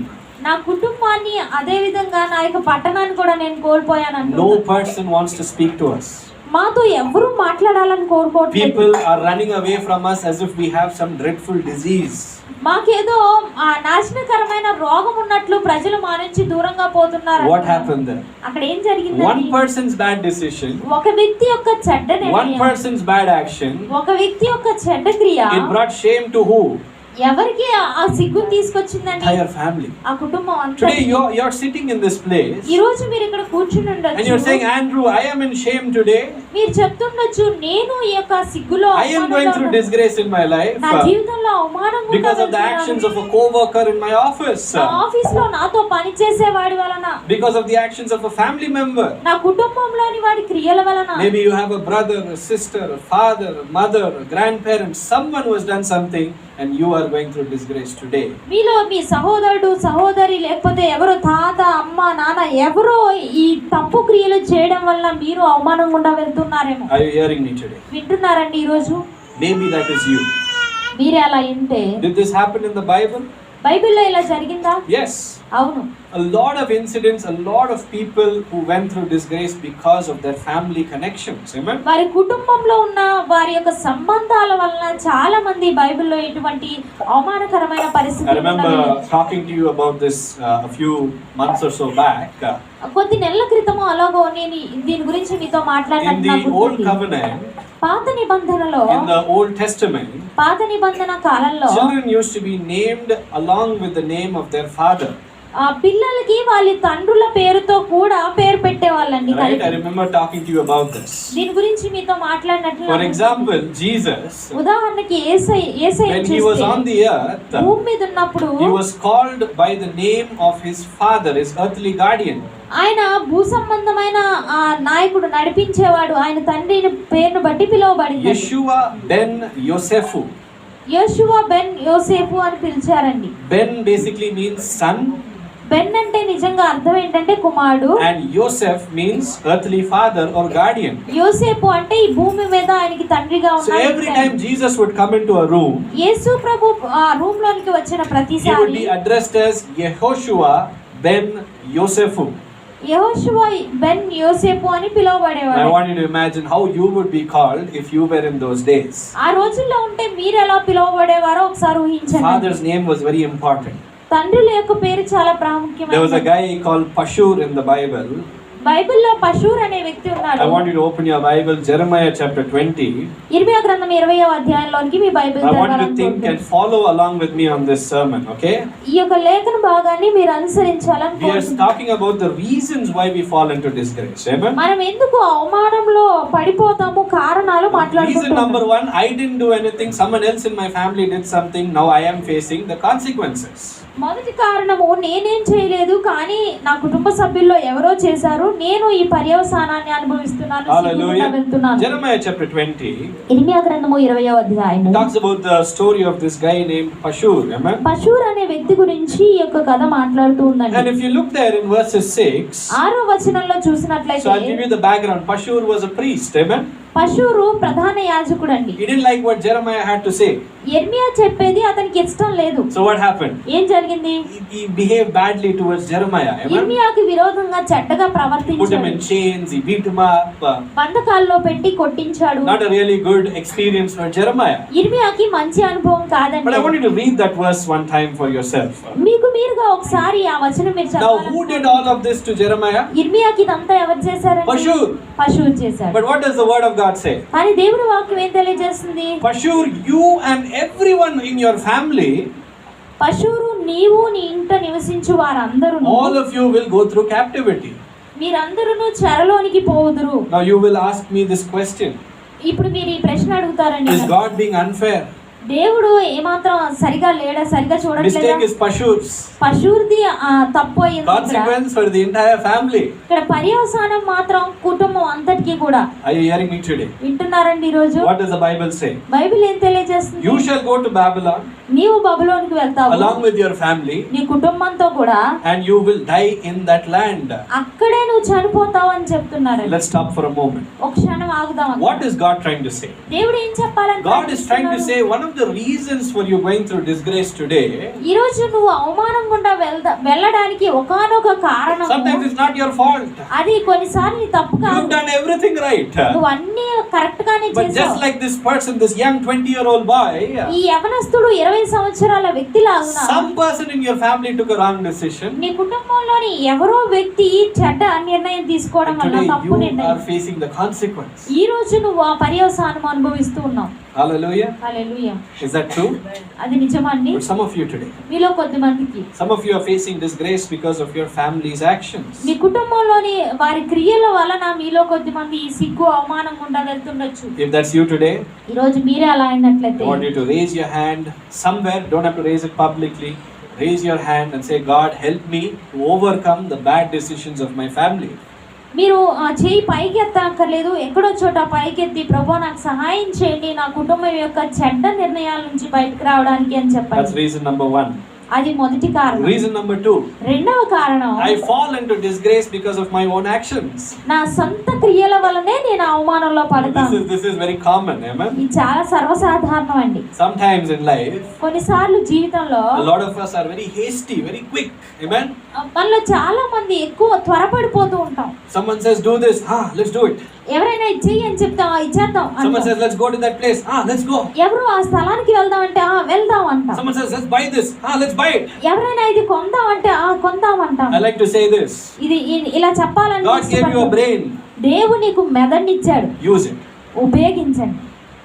నా కుటుంబాన్ని అదే విధంగా నా యొక్క పట్టణాన్ని కూడా నేను కోల్పోయాను No అంటున్నాడు. person wants to speak to us. మాతో ఎవరు మాట్లాడాలని కోరుకోవట్లేదు. People are running away from us as if we have some dreadful disease. మాకేదో ఆ నాశనకరమైన రోగం ఉన్నట్లు ప్రజలు మా నుంచి దూరంగా పోతున్నారు. What happened there? అక్కడ ఏం జరిగింది? One person's bad decision, ఒక వ్యక్తి యొక్క చెడ్డ one నిర్ణయం, person's bad action, ఒక వ్యక్తి యొక్క చెడ్డ క్రియ it brought shame to who? ఎవరికి ఆ సిగ్గును తీసుకొచ్చిందండి? Entire family. ఆ కుటుంబం Today అంతా. you're sitting in this place ఈ రోజు మీరు ఇక్కడ కూర్చుని and you're ఉండొచ్చు. saying, Andrew, I am in shame today. మీరు చెప్తుండొచ్చు, నేను ఈ యొక్క సిగ్గులో I am going through disgrace in my life నా జీవితంలో అవమానం because of the actions of a co-worker in my office, నా ఆఫీస్ లో నాతో పని చేసేవాడి వలన, because of the actions of a family member. నా కుటుంబంలోని వాడి క్రియల వలన. Maybe you have a brother, a sister, a father, a mother, a grandparent, someone who has done something and you are going through disgrace today. మీలో మీ సహోదరుడు సహోదరి లేకపోతే ఎవరో తాత అమ్మ నాన్న ఎవరో ఈ తప్పు క్రియలు చేయడం వల్ల మీరు అవమానం గుండా వెళ్తున్నారేమో. Are you hearing me today? వింటున్నారండి ఈ రోజు? Maybe that is you. మీరే అలా వింటే. Did this happen in the Bible? బైబిల్లో ఇలా జరిగిందా? Yes. అవును. A lot of incidents, a lot of people who went through disgrace because of their family connections. Amen? వారి కుటుంబంలో ఉన్న వారి యొక్క సంబంధాల వలన చాలా మంది బైబిల్లో ఇటువంటి అవమానకరమైన I పరిస్థితులు remember talking to you about this a few months or so back. కొద్ది నెలల క్రితము అలాగో నేను దీని గురించి మీతో In మాట్లాడినట్టు the నాకు Old గుర్తుంది. Covenant, పాత నిబంధనలో, in the Old Testament, పాత నిబంధన కాలంలో children used to be named along with the name of their father. ఆ పిల్లలకి వాళ్ళ తండ్రుల పేరుతో కూడా పేరు పెట్టేవాళ్ళండి. Right? I remember talking to you about this. దీని గురించి మీతో మాట్లాడినట్లు For example, Jesus, ఉదాహరణకి యేసయ్య when he was on the earth, భూమి మీద ఉన్నప్పుడు he was called by the name of his father, his earthly guardian. ఆయన భూ సంబంధమైన ఆ నాయకుడు నడిపించేవాడు ఆయన తండ్రి పేరును బట్టి పిలువబడింది. Yeshua ben Yosefu. యోషువ బెన్ యోసేపు అని పిలిచారండి. Ben basically means son, Ben అంటే నిజంగా అర్థం ఏంటంటే కుమారుడు, and Yosef means earthly father or guardian. యోసేపు అంటే ఈ భూమి మీద ఆయనకి తండ్రిగా So every ఉన్నాడు. time Jesus would come into a room, యేసు ప్రభు ఆ రూమ్ లోనికి వచ్చిన he would ప్రతిసారి be addressed as Yehoshua ben Yosefu. యెహోషువ బెన్ యోసేపు అని I పిలువబడేవాడు. want you to imagine how you would be called if you were in those days. ఆ రోజుల్లో ఉంటే మీరు ఎలా పిలువబడేవారో ఒకసారి ఊహించండి. Father's name was very important. తండ్రుల యొక్క పేరు చాలా There was a ప్రాముఖ్యమైనది. guy called Pashur in the Bible. బైబిల్లో పశూర్ అనే వ్యక్తి ఉన్నాడు. I want you to open your Bible, Jeremiah chapter 20. ఇర్మియా గ్రంథం 20వ అధ్యాయంలోనికి మీ Bible I want you to think and తెరవాలనుకుంటున్నాను. follow along with me on this sermon, okay? ఈ యొక్క లేఖన భాగాన్ని మీరు అనుసరించాలని We are కోరుతున్నాను. talking about the reasons why we fall into disgrace. Amen? మనం ఎందుకు అవమానంలో పడిపోతాము కారణాలు Reason మాట్లాడుకుంటున్నాం. number one, I didn't do anything. Someone else in my family did something. Now I am facing the consequences. మొదటి కారణము నేనేం చేయలేదు, కానీ నా కుటుంబ సభ్యుల్లో ఎవరో చేశారు, నేను ఈ పర్యవసానాన్ని అనుభవిస్తున్నాను, సిగ్గుగుండా వెళ్తున్నాను. Jeremiah chapter 20 ఇర్మియా గ్రంథము 20వ అధ్యాయము talks about the story of this guy named Pashur. Amen. పషూర్ అనే వ్యక్తి గురించి ఈ యొక్క కథ మాట్లాడుతూ ఉందండి. And if you look there in verses 6, 6వ వచనంలో so చూసినట్లయితే I'll give you the background. Pashur was a priest. Amen. Pashhur ప్రధాన యాజకుడు అండి. He didn't like what Jeremiah had to say. ఇర్మియా చెప్పేది అతనికి ఇష్టం లేదు. So what happened? ఏం జరిగింది? He behaved badly towards Jeremiah. Amen. ఇర్మియాకి విరోధంగా చెడ్డగా Put him ప్రవర్తించాడు. in chains. He beat him up. బంధకాల్లో పెట్టి కొట్టించాడు. Not a really good experience for Jeremiah. ఇర్మియాకి మంచి అనుభవం But I కాదండి. want you to read that verse one time for yourself. మీకు మీరుగా ఒకసారి ఆ వచనం మీరు Now, who did చదవాలి. all of this to Jeremiah? ఇర్మియాకి ఇదంతా ఎవరు చేశారండి? Pashur. పషూర్ చేశాడు. But what does the word of God say? కానీ దేవుడి వాక్యం ఏం తెలియజేస్తుంది? Pashur, you and everyone in your family, Pashhur నీవు నీ ఇంట నివసించు వారందరూ all of you will go through captivity. మీరందరూ చెరలోనికి పోవుదురు. Now, you will ask me this question. ఇప్పుడు మీరు ఈ ప్రశ్న అడుగుతారండి, Is God being unfair? దేవుడు ఏమాత్రం సరిగా లేడా, సరిగా చూడట్లేదా? Mistake is Pashur's. పశువుది తప్పు అయింది ఇక్కడ. Consequence for the entire family. ఇక్కడ పర్యవసానం మాత్రం కుటుంబం అంతటికి కూడా. Are you hearing me today? వింటున్నారండి ఈ రోజు? What does the Bible say? Bible ఏం తెలియజేస్తుంది? You shall go to Babylon నీవు బబులోనికి వెళ్తావు along with your family, నీ కుటుంబంతో కూడా, and you will die in that land. అక్కడే నువ్వు చనిపోతావు అని చెప్తున్నారు. Let's stop for a moment. ఒక క్షణం ఆగుదాం. What is God trying to say? దేవుడు ఏం చెప్పాలని God is trying to say one of the reasons for you going through disgrace today, ఈ రోజు నువ్వు అవమానం గుండా వెళ్ళడానికి ఒకానొక కారణం. sometimes it's not your fault. అది కొన్నిసార్లు నీ తప్పు You've కాదు. done everything right. నువ్వు అన్ని కరెక్ట్ గానే But just చేసావు. like this person, this young 20-year-old boy, ఈ యవనస్తుడు 20 సంవత్సరాల వ్యక్తి లాగునా some person in your family took a wrong decision. నీ కుటుంబంలోని ఎవరో వ్యక్తి చెడ్డ నిర్ణయం తీసుకోవడం And వల్ల, today తప్పు you నిర్ణయం, are facing the consequence. ఈ రోజు నువ్వు ఆ పర్యవసానం అనుభవిస్తూ ఉన్నావు. Hallelujah. Hallelujah. Is that true? అది నిజమండి. For some of you today, మీలో కొద్దిమందికి, some of you are facing disgrace because of your family's actions. మీ కుటుంబంలోని వారి క్రియల వలన మీలో కొద్దిమంది ఈ సిగ్గు అవమానం గుండా వెళ్తుండొచ్చు. If that's you today, ఈ రోజు మీరే అలా అయినట్లయితే I want you to raise your hand somewhere. Don't have to raise it publicly. Raise your hand and say, God, help me to overcome the bad decisions of my family. మీరు చేయి పైకి ఎత్తక్కర్లేదు, ఎక్కడో చోట పైకెత్తి, ప్రభు నాకు సహాయం చేయండి నా కుటుంబం యొక్క చెడ్డ నిర్ణయాల నుంచి బయటకు రావడానికి అని That's చెప్పండి. reason number one. అది మొదటి కారణం. Reason number two, రెండవ కారణం, I fall into disgrace because of my own actions. నా సొంత క్రియల వల్లనే నేను అవమానంలో పడతాను. This is very common, amen? ఇది చాలా సర్వసాధారణం అండి. Sometimes in life, కొన్నిసార్లు జీవితంలో a lot of us are very hasty, very quick, amen? మనలో చాలా మంది ఎక్కువ త్వరపడిపోతూ ఉంటాం. Someone says, do this, let's do it. ఎవరైనా ఇచ్చేయి అని చెప్తాం, ఇచ్చేద్దాం Someone అంటాం. says, let's go to that place, let's go. ఎవరు ఆ స్థలానికి వెళ్దాం అంటే వెళ్దాం అంటాం. Someone says, let's buy this, let's buy it. ఎవరైనా ఇది కొందాం అంటే కొందాం అంటాం. I like to say this, ఇది ఇలా చెప్పాలని God gave you a brain, దేవుడు నీకు మెదడునిచ్చాడు, use it. ఉపయోగించండి.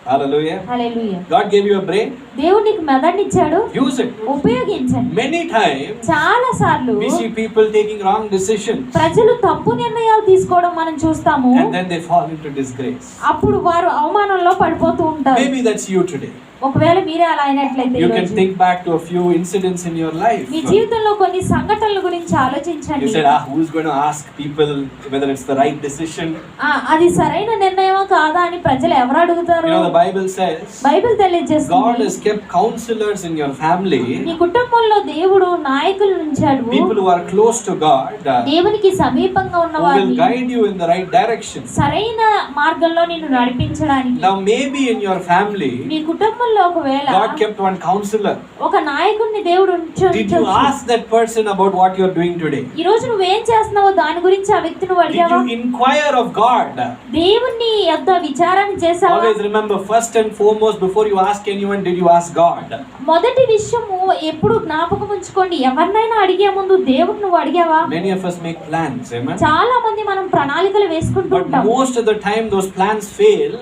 Hallelujah. Hallelujah. God gave you a brain, దేవుడు నీకు మెదడునిచ్చాడు, use it. ఉపయోగించండి. Many times, చాలా సార్లు we see people taking wrong decisions, ప్రజలు తప్పు నిర్ణయాలు తీసుకోవడం మనం చూస్తాము. and then they fall into disgrace. అప్పుడు వారు అవమానంలో పడిపోతూ ఉంటారు. Maybe that's you today. ఒకవేళ మీరే అలా అయినట్లయితే You can think back to a few incidents in your life. మీ జీవితంలో కొన్ని సంఘటనల గురించి ఆలోచించండి. You said, who's going to ask people whether it's the right decision? అది సరైన నిర్ణయమా కాదా అని ప్రజలు ఎవరు అడుగుతారు? You know, the Bible says, Bible God తెలియజేస్తుంది, has kept counselors in your family, నీ కుటుంబంలో దేవుడు నాయకులను ఉంచాడు, people who are close to God, దేవునికి సమీపంగా ఉన్న who will వారిని guide you in the right direction. సరైన మార్గంలో నిన్ను నడిపించడానికి. Now, maybe in your family, నీ కుటుంబంలో ఒకవేళ God kept one counselor. ఒక నాయకుడిని దేవుడు Did you ask that person about what you're doing today? ఈ రోజు నువ్వేం చేస్తున్నావో దాని గురించి ఆ వ్యక్తిని Did అడిగావా? you inquire of God? దేవుణ్ణి యొక్క విచారణ చేసావా? Always remember, first and foremost, before you ask anyone, did you ask God? మొదటి విషయము ఎప్పుడు జ్ఞాపకం ఉంచుకోండి, ఎవరినైనా అడిగే ముందు దేవుడు నువ్వు అడిగావా? Many of us make plans, amen? చాలా మంది మనం ప్రణాళికలు వేసుకుంటూ But ఉంటాం. most of the time those plans fail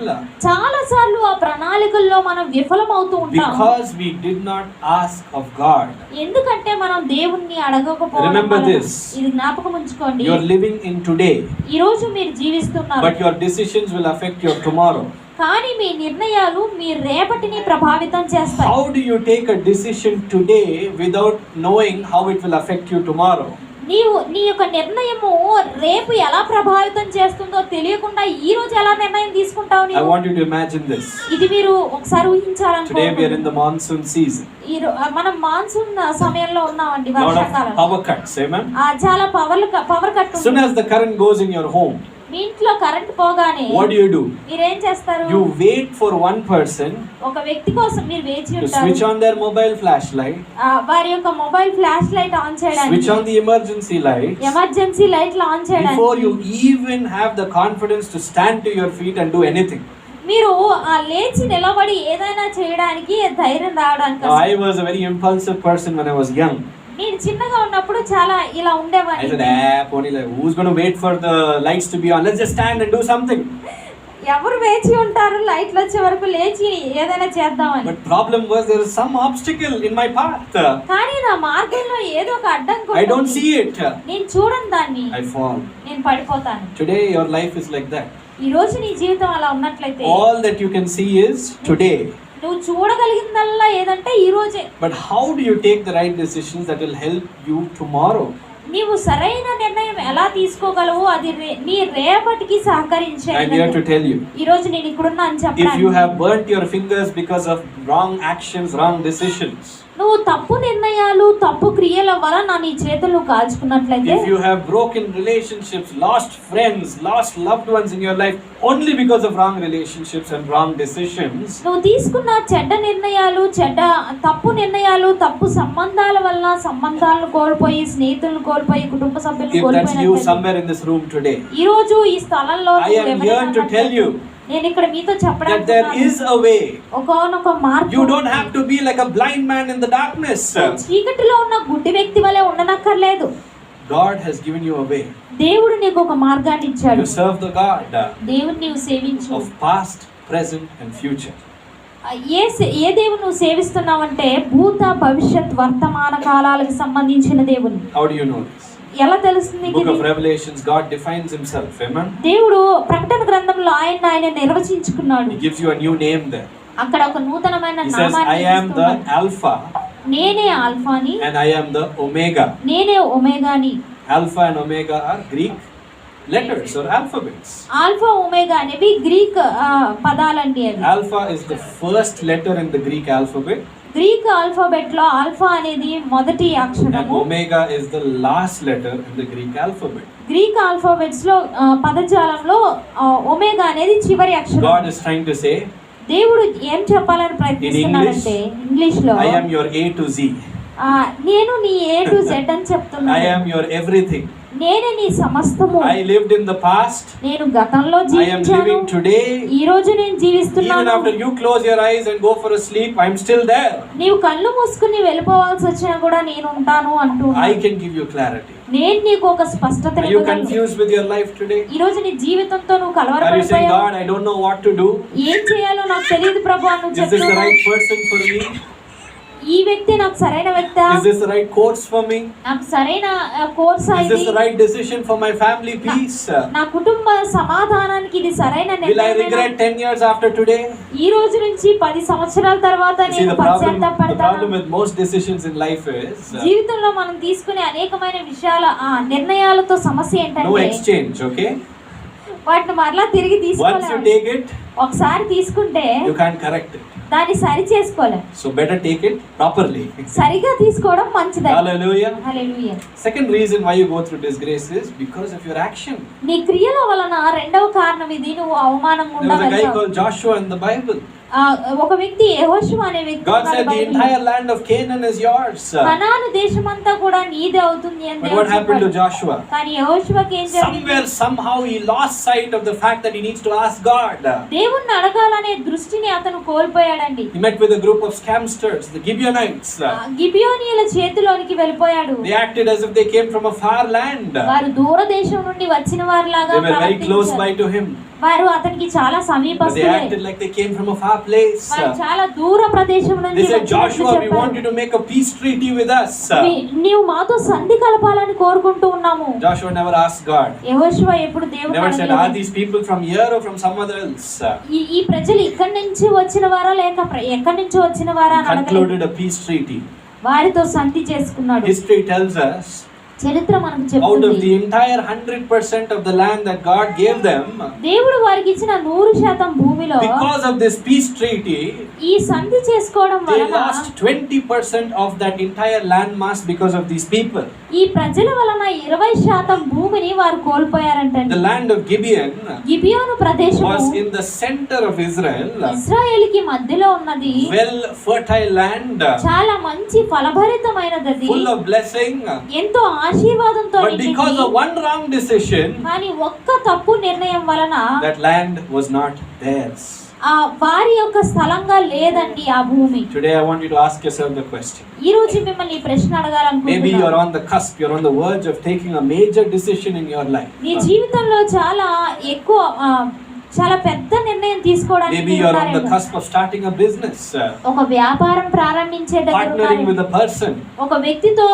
చాలా సార్లు ఆ ప్రణాళికల్లో మనం విఫలమవుతూ ఉంటాం. because we did not ask of God. ఎందుకంటే మనం దేవుణ్ణి అడగకపోవడం Remember వలన. this. ఇది జ్ఞాపకం ఉంచుకోండి. You are living in today, ఈ రోజు మీరు జీవిస్తున్నారు, but your decisions will affect your tomorrow. కానీ మీ నిర్ణయాలు మీ రేపటిని ప్రభావితం చేస్తాయి. How do you take a decision today without knowing how it will affect you tomorrow? నీవు నీ యొక్క నిర్ణయము రేపు ఎలా ప్రభావితం చేస్తుందో తెలియకుండా ఈ రోజు ఎలా నిర్ణయం తీసుకుంటావు I నీవు? want you to imagine this. ఇది మీరు ఒకసారి Today we are ఊహించాలనుకుంటున్నాను. in the monsoon season. మనం మాన్సూన్ సమయంలో ఉన్నామండి, Lot of వర్షాకాలం. power cuts, amen? చాలా power cut As soon as the current goes in your home, మీ ఇంట్లో కరెంట్ పోగానే what do? మీరేం చేస్తారు? You wait for one person ఒక వ్యక్తి కోసం మీరు వేచి to ఉంటారు. switch on their mobile flashlight, వారి యొక్క mobile flash light on switch చేయడానికి, on the emergency lights, emergency లైట్లు ఆన్ before you చేయడానికి even have the confidence to stand to your feet and do anything. మీరు లేచి నిలబడి ఏదైనా చేయడానికి ధైర్యం రావడానికి Now, అసలు. I was a very impulsive person when I was young. నేను చిన్నగా ఉన్నప్పుడు చాలా ఇలా I ఉండేవాడిని. said, pony, like, who's going to wait for the lights to be on? Let's just stand and do something. ఎవరు వేచి ఉంటారు లైట్లు వచ్చే వరకు లేచి ఏదైనా చేద్దామని. But problem was there is some obstacle in my path. కానీ నా మార్గంలో ఏదో ఒక అడ్డంకి I don't ఉంటుంది. see it. నేను చూడను దాన్ని, I fall. నేను పడిపోతాను. Today your life is like that. ఈ రోజు నీ జీవితం అలా ఉన్నట్లయితే All that you can see is today. నువ్వు చూడగలిగిందల్లా ఏదంటే ఈ రోజే. But how do you take the right decisions that will help you tomorrow? నీవు సరైన నిర్ణయం ఎలా తీసుకోగలవు, అది నీ రేపటికి సహకరించే. I'm here to tell you. ఈ రోజు నేను ఇక్కడున్నా అని If you చెప్పడానికి. have burnt your fingers because of wrong actions, wrong decisions, నువ్వు తప్పు నిర్ణయాలు తప్పు క్రియల వలన నీ చేతులు కాల్చుకున్నట్లయితే, if you have broken relationships, lost friends, lost loved ones in your life only because of wrong relationships and wrong decisions, నువ్వు తీసుకున్న చెడ్డ నిర్ణయాలు తప్పు నిర్ణయాలు తప్పు సంబంధాల వల్ల సంబంధాలను కోల్పోయి, స్నేహితులను కోల్పోయి, కుటుంబ సభ్యులను if that's you కోల్పోయి, somewhere in this room today, ఈ రోజు ఈ స్థలంలో I am నువ్వు here ఎవరైనా to tell you నేను ఇక్కడ మీతో that చెప్పడానికి there is a way. ఒకనొక మార్గం. You don't have to be like a blind man in the darkness. చీకటిలో ఉన్న గుడ్డి వ్యక్తి వలె ఉండనక్కర్లేదు. God has given you a way. దేవుడు నీకు ఒక మార్గాన్ని ఇచ్చాడు. You serve the God దేవుని నీవు సేవించు. of past, present and future. ఏ దేవుని నువ్వు సేవిస్తున్నావంటే భూత భవిష్యత్ వర్తమాన కాలాలకు సంబంధించిన దేవుని. How do you know this? ఎలా తెలుస్తుంది? Book of Revelations, God defines himself, amen? దేవుడు ప్రకటన గ్రంథంలో ఆయన నిర్వచించుకున్నాడు. He gives you a new name there. అక్కడ ఒక నూతనమైన He says, నామాన్ని I am the ఇస్తున్నాడు. Alpha నేనే ఆల్ఫాని, and I am the Omega. నేనే ఒమేగాని. Alpha and Omega are Greek letters or alphabets. Alpha omega అనేవి గ్రీక్ పదాలండి అవి. Alpha is the first letter in the Greek alphabet Greek alphabet లో ఆల్ఫా అనేది మొదటి and అక్షరము. Omega is the last letter in the Greek alphabet. Greek alphabets లో పదజాలంలో ఒమేగా అనేది చివరి అక్షరం. God is trying to say, దేవుడు ఏం చెప్పాలని ప్రయత్నిస్తున్నాడంటే ఇంగ్లీష్ లో I am your A to Z. నేను నీ ఏ టు జెడ్ అని I చెప్తున్నాను. am your everything. నేనే నీ సమస్తము. I lived in the past. నేను గతంలో I am జీవించాను, living today. ఈ రోజు నేను Even జీవిస్తున్నాను. after you close your eyes and go for a sleep, I am still there. నీవు కళ్ళు మూసుకుని వెళ్ళిపోవాల్సి వచ్చినా కూడా నేను ఉంటాను అంటూ. I can give you clarity. నేను నీకు ఒక స్పష్టత Are you ఇవ్వగలను. confused with your life today? ఈ రోజు నీ జీవితంతో నువ్వు Are you saying, కలవరపడిపోయావు. God, I don't know what to do? ఏం చేయాలో నాకు తెలియదు ప్రభు అని Is this the చెప్తున్నావు. right person for me? ఈ వ్యక్తి నాకు సరైన వ్యక్తి, Is this the right course for me? నాకు సరైన కోర్స్ Is ఇది, this the right decision for my family peace? నా కుటుంబ సమాధానానికి ఇది సరైన Will I నిర్ణయం. regret 10 years after today? ఈ రోజు నుంచి 10 సంవత్సరాల తర్వాత You see, నేను the problem పశ్చాత్తాపడతాను. with most decisions in life is జీవితంలో మనం తీసుకునే అనేకమైన విషయాల నిర్ణయాలతో సమస్య no ఏంటంటే exchange, okay? వాటిని మరలా తిరిగి Once you తీసుకోలేం. take it, ఒకసారి తీసుకుంటే you can't correct it. దాన్ని సరి చేసుకోలేం. So better take it properly. సరిగా తీసుకోవడం మంచిది. Hallelujah. Hallelujah. Second reason why you go through disgrace is because of your action. నీ క్రియల వలన రెండవ కారణం ఇది, నువ్వు అవమానం There was a guy ఉండగలవు. called Joshua in the Bible. ఒక వ్యక్తి యెహోషువ అనే వ్యక్తి God ఉన్నాడు said the బైబిల్లో. entire land of Canaan is yours. కనాను దేశమంతా కూడా నీదే అవుతుంది అని But దేవుడు what happened to చెప్పాడు. Joshua? కానీ యెహోషువకి ఏం జరిగింది? Somewhere, somehow he lost sight of the fact that he needs to ask God. దేవుణ్ణి అడగాలనే దృష్టిని అతను కోల్పోయాడండి. He met with a group of scamsters, the Gibeonites. గిబియోనీయుల చేతిలోనికి వెళ్ళిపోయాడు. They acted as if they came from a far land. వారు దూర దేశం నుండి వచ్చిన వారిలాగా They were very close by ప్రవర్తించారు. to him. వారు అతనికి చాలా But they సమీపస్తులే. acted like they came from a far place. వారు చాలా దూర ప్రదేశం నుంచి They said, వచ్చినట్లు Joshua, we చెప్పారు. want you to make a peace treaty with us. నీవు మాతో సంధి కలపాలని కోరుకుంటూ ఉన్నాము. Joshua never asked God. యెహోషువ ఎప్పుడు దేవుని Never said, are అడగలేదు. these people from here or from somewhere else? ఈ ప్రజలు ఇక్కడి నుంచి వచ్చిన వారా లేక ఎక్కడి నుంచి వచ్చిన వారా అని అడగలేదు. Concluded a peace treaty. వారితో సంధి చేసుకున్నాడు. History tells us, చరిత్ర మనకు out of చెప్తుంది, the entire 100% of the land that God gave them, దేవుడు వారికి ఇచ్చిన 100% భూమిలో because of this peace treaty, ఈ సంధి చేసుకోవడం they వలన lost 20% of that entire land mass because of these people. ఈ ప్రజల వలన 20% భూమిని వారు కోల్పోయారంట. The land of Gibeon గిబియోను ప్రదేశము was in the center of Israel, ఇశ్రాయేలుకి మధ్యలో ఉన్నది. well fertile land, చాలా మంచి ఫలభరితమైనది అది. full of blessing. ఎంతో ఆశీర్వాదంతో But because of one wrong decision, కానీ ఒక్క తప్పు నిర్ణయం వలన that land was not theirs. ఆ వారి యొక్క స్థలంగా లేదండి ఆ భూమి. Today I want you to ask yourself the question. ఈ రోజు మిమ్మల్ని ఈ ప్రశ్న Maybe అడగాలనుకుంటున్నాను. you're on the cusp, you're on the verge of taking a major decision in your life. నీ జీవితంలో చాలా ఎక్కువ చాలా పెద్ద నిర్ణయం తీసుకోవడానికి Maybe you're on the ఉన్నారేమో. cusp of starting a business, ఒక వ్యాపారం ప్రారంభించే దగ్గర partnering with ఉన్నారు. a person. ఒక వ్యక్తితో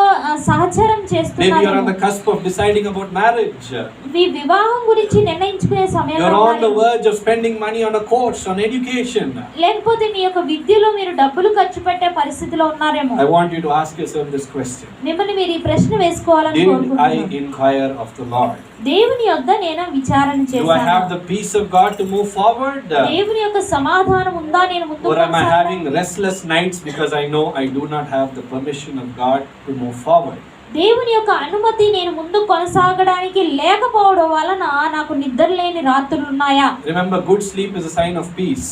సహచరం Maybe you're on చేస్తున్నారు. the cusp of deciding about marriage. మీ వివాహం గురించి నిర్ణయించుకునే You're సమయంలో on the ఉన్నారు. verge of spending money on a course, on education. లేకపోతే మీ యొక్క విద్యలో మీరు డబ్బులు ఖర్చు పెట్టే పరిస్థితిలో ఉన్నారేమో. I want you to ask yourself this question. మిమ్మల్ని మీరు ఈ ప్రశ్న వేసుకోవాలని Did I కోరుకుంటున్నాను. inquire of the Lord? దేవుని యొద్ద నేను విచారణ Do I have చేశాను. the peace of God to move forward? దేవుని యొక్క సమాధానం ఉందా నేను ముందుకు Or am I కొనసాగాలి? having restless nights because I know I do not have the permission of God to move forward? దేవుని యొక్క అనుమతి నేను ముందు కొనసాగడానికి లేకపోవడం వలన నాకు నిద్ర లేని రాత్రులు ఉన్నాయా? Remember, good sleep is a sign of peace.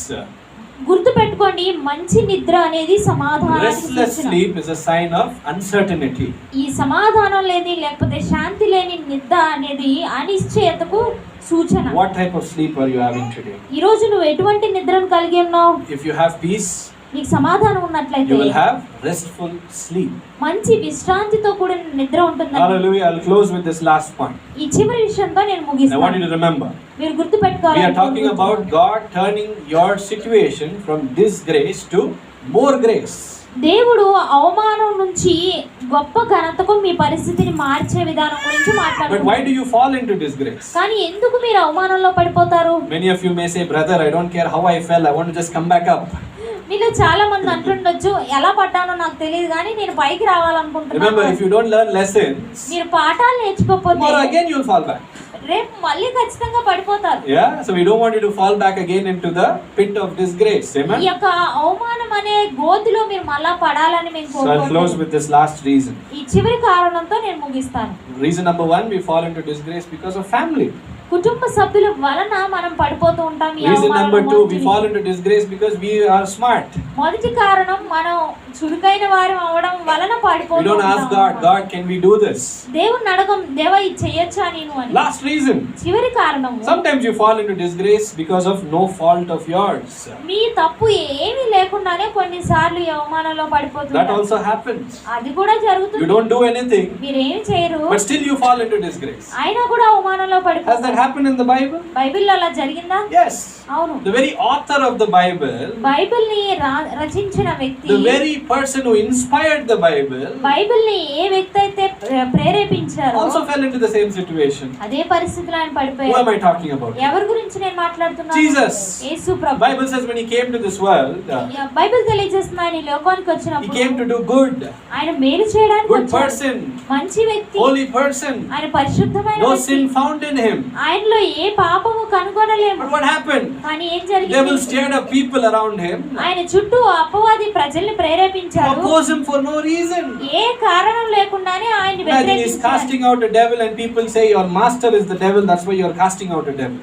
గుర్తు పెట్టుకోండి, మంచి నిద్ర అనేది సమాధానానికి Restless సూచన. sleep is a sign of uncertainty. ఈ సమాధానం లేని లేకపోతే శాంతి లేని నిద్ర అనేది అనిశ్చయతకు సూచన. What type of sleep are you having today? ఈ రోజు నువ్వు ఎటువంటి నిద్రను కలిగి ఉన్నావు? If you have peace, నీకు సమాధానం you ఉన్నట్లయితే will have restful sleep. మంచి విశ్రాంతితో కూడిన నిద్ర ఉంటుంది. Hallelujah. I'll close with this last point. ఈ చివరి విషయంతో నేను I want you ముగిస్తాను. to remember. మీరు గుర్తు We are talking about పెట్టుకోవాలి. God turning your situation from disgrace to more grace. దేవుడు అవమానం నుంచి గొప్ప ఘనతకు మీ పరిస్థితిని మార్చే విధానం గురించి But మాట్లాడుతున్నారు. why do you fall into disgrace? కానీ ఎందుకు మీరు అవమానంలో పడిపోతారు? Many of you may say, brother, I don't care how I fell, I want to just come back up. మీలో చాలా మంది అంటుండొచ్చు, ఎలా పడ్డానో నాకు తెలియదు కానీ నేను పైకి Remember, రావాలనుకుంటున్నాను. if you don't learn lessons, మీరు పాఠాలు నేర్చుకోకపోతే tomorrow again you'll fall back. రేపు మళ్ళీ ఖచ్చితంగా పడిపోతారు. Yeah, so we don't want you to fall back again into the pit of disgrace. ఈ Amen. యొక్క అవమానం అనే గోతిలో మీరు మళ్ళా పడాలని మేము So I'll close కోరుకుంటున్నాం. with this last reason. ఈ చివరి కారణంతో నేను ముగిస్తాను. Reason number one, we fall into disgrace because of family. కుటుంబ సభ్యుల వలన మనం పడిపోతూ ఉంటాం. ఈ Reason అవమానం number two, we మొదటిది. fall into disgrace because we are smart. మొదటి కారణం మనం చురుకైన వారు అవడం వలన We పడిపోతూ don't ask ఉంటాం. God, God, can we do this? దేవుని అడగం, దేవా ఇది చేయొచ్చా నేను అని. Last reason, చివరి కారణం, sometimes you fall into disgrace because of no fault of yours. మీ తప్పు ఏమీ లేకుండానే కొన్నిసార్లు ఈ అవమానంలో That పడిపోతుంటారు. also happens. అది కూడా You జరుగుతుంది. don't do anything, మీరేం చేయరు, but still you fall into disgrace. అయినా కూడా అవమానంలో Has that పడిపోతారు. happened in the Bible? బైబిల్లో అలా జరిగిందా? Yes. అవును. The very author of the Bible, Bible ని రచించిన వ్యక్తి, the very person who inspired the Bible, Bible ని ఏ వ్యక్తి అయితే ప్రేరేపించారో also fell into the same situation. అదే పరిస్థితిలో ఆయన Who am పడిపోయారు. I talking about? ఎవరి గురించి నేను మాట్లాడుతున్నాను? Jesus. Yesu Prabhu. Bible says when he came to this world, Bible తెలియజేస్తుంది ఆయన ఈ లోకానికి he వచ్చినప్పుడు came to do good. ఆయన మేలు చేయడానికి Good వచ్చాడు. person, మంచి వ్యక్తి, holy person, ఆయన పరిశుద్ధమైన no వ్యక్తి. sin found in him. ఆయనలో ఏ పాపము కనుగొనలేము. But what happened? కానీ ఏం Devil జరిగింది? stirred up people around him ఆయన చుట్టూ అపవాది ప్రజల్ని to ప్రేరేపించాడు. oppose him for no reason. ఏ కారణం లేకుండానే ఆయన Imagine he's వ్యతిరేకించాడు. casting out a devil and people say your master is the devil, that's why you're casting out a devil.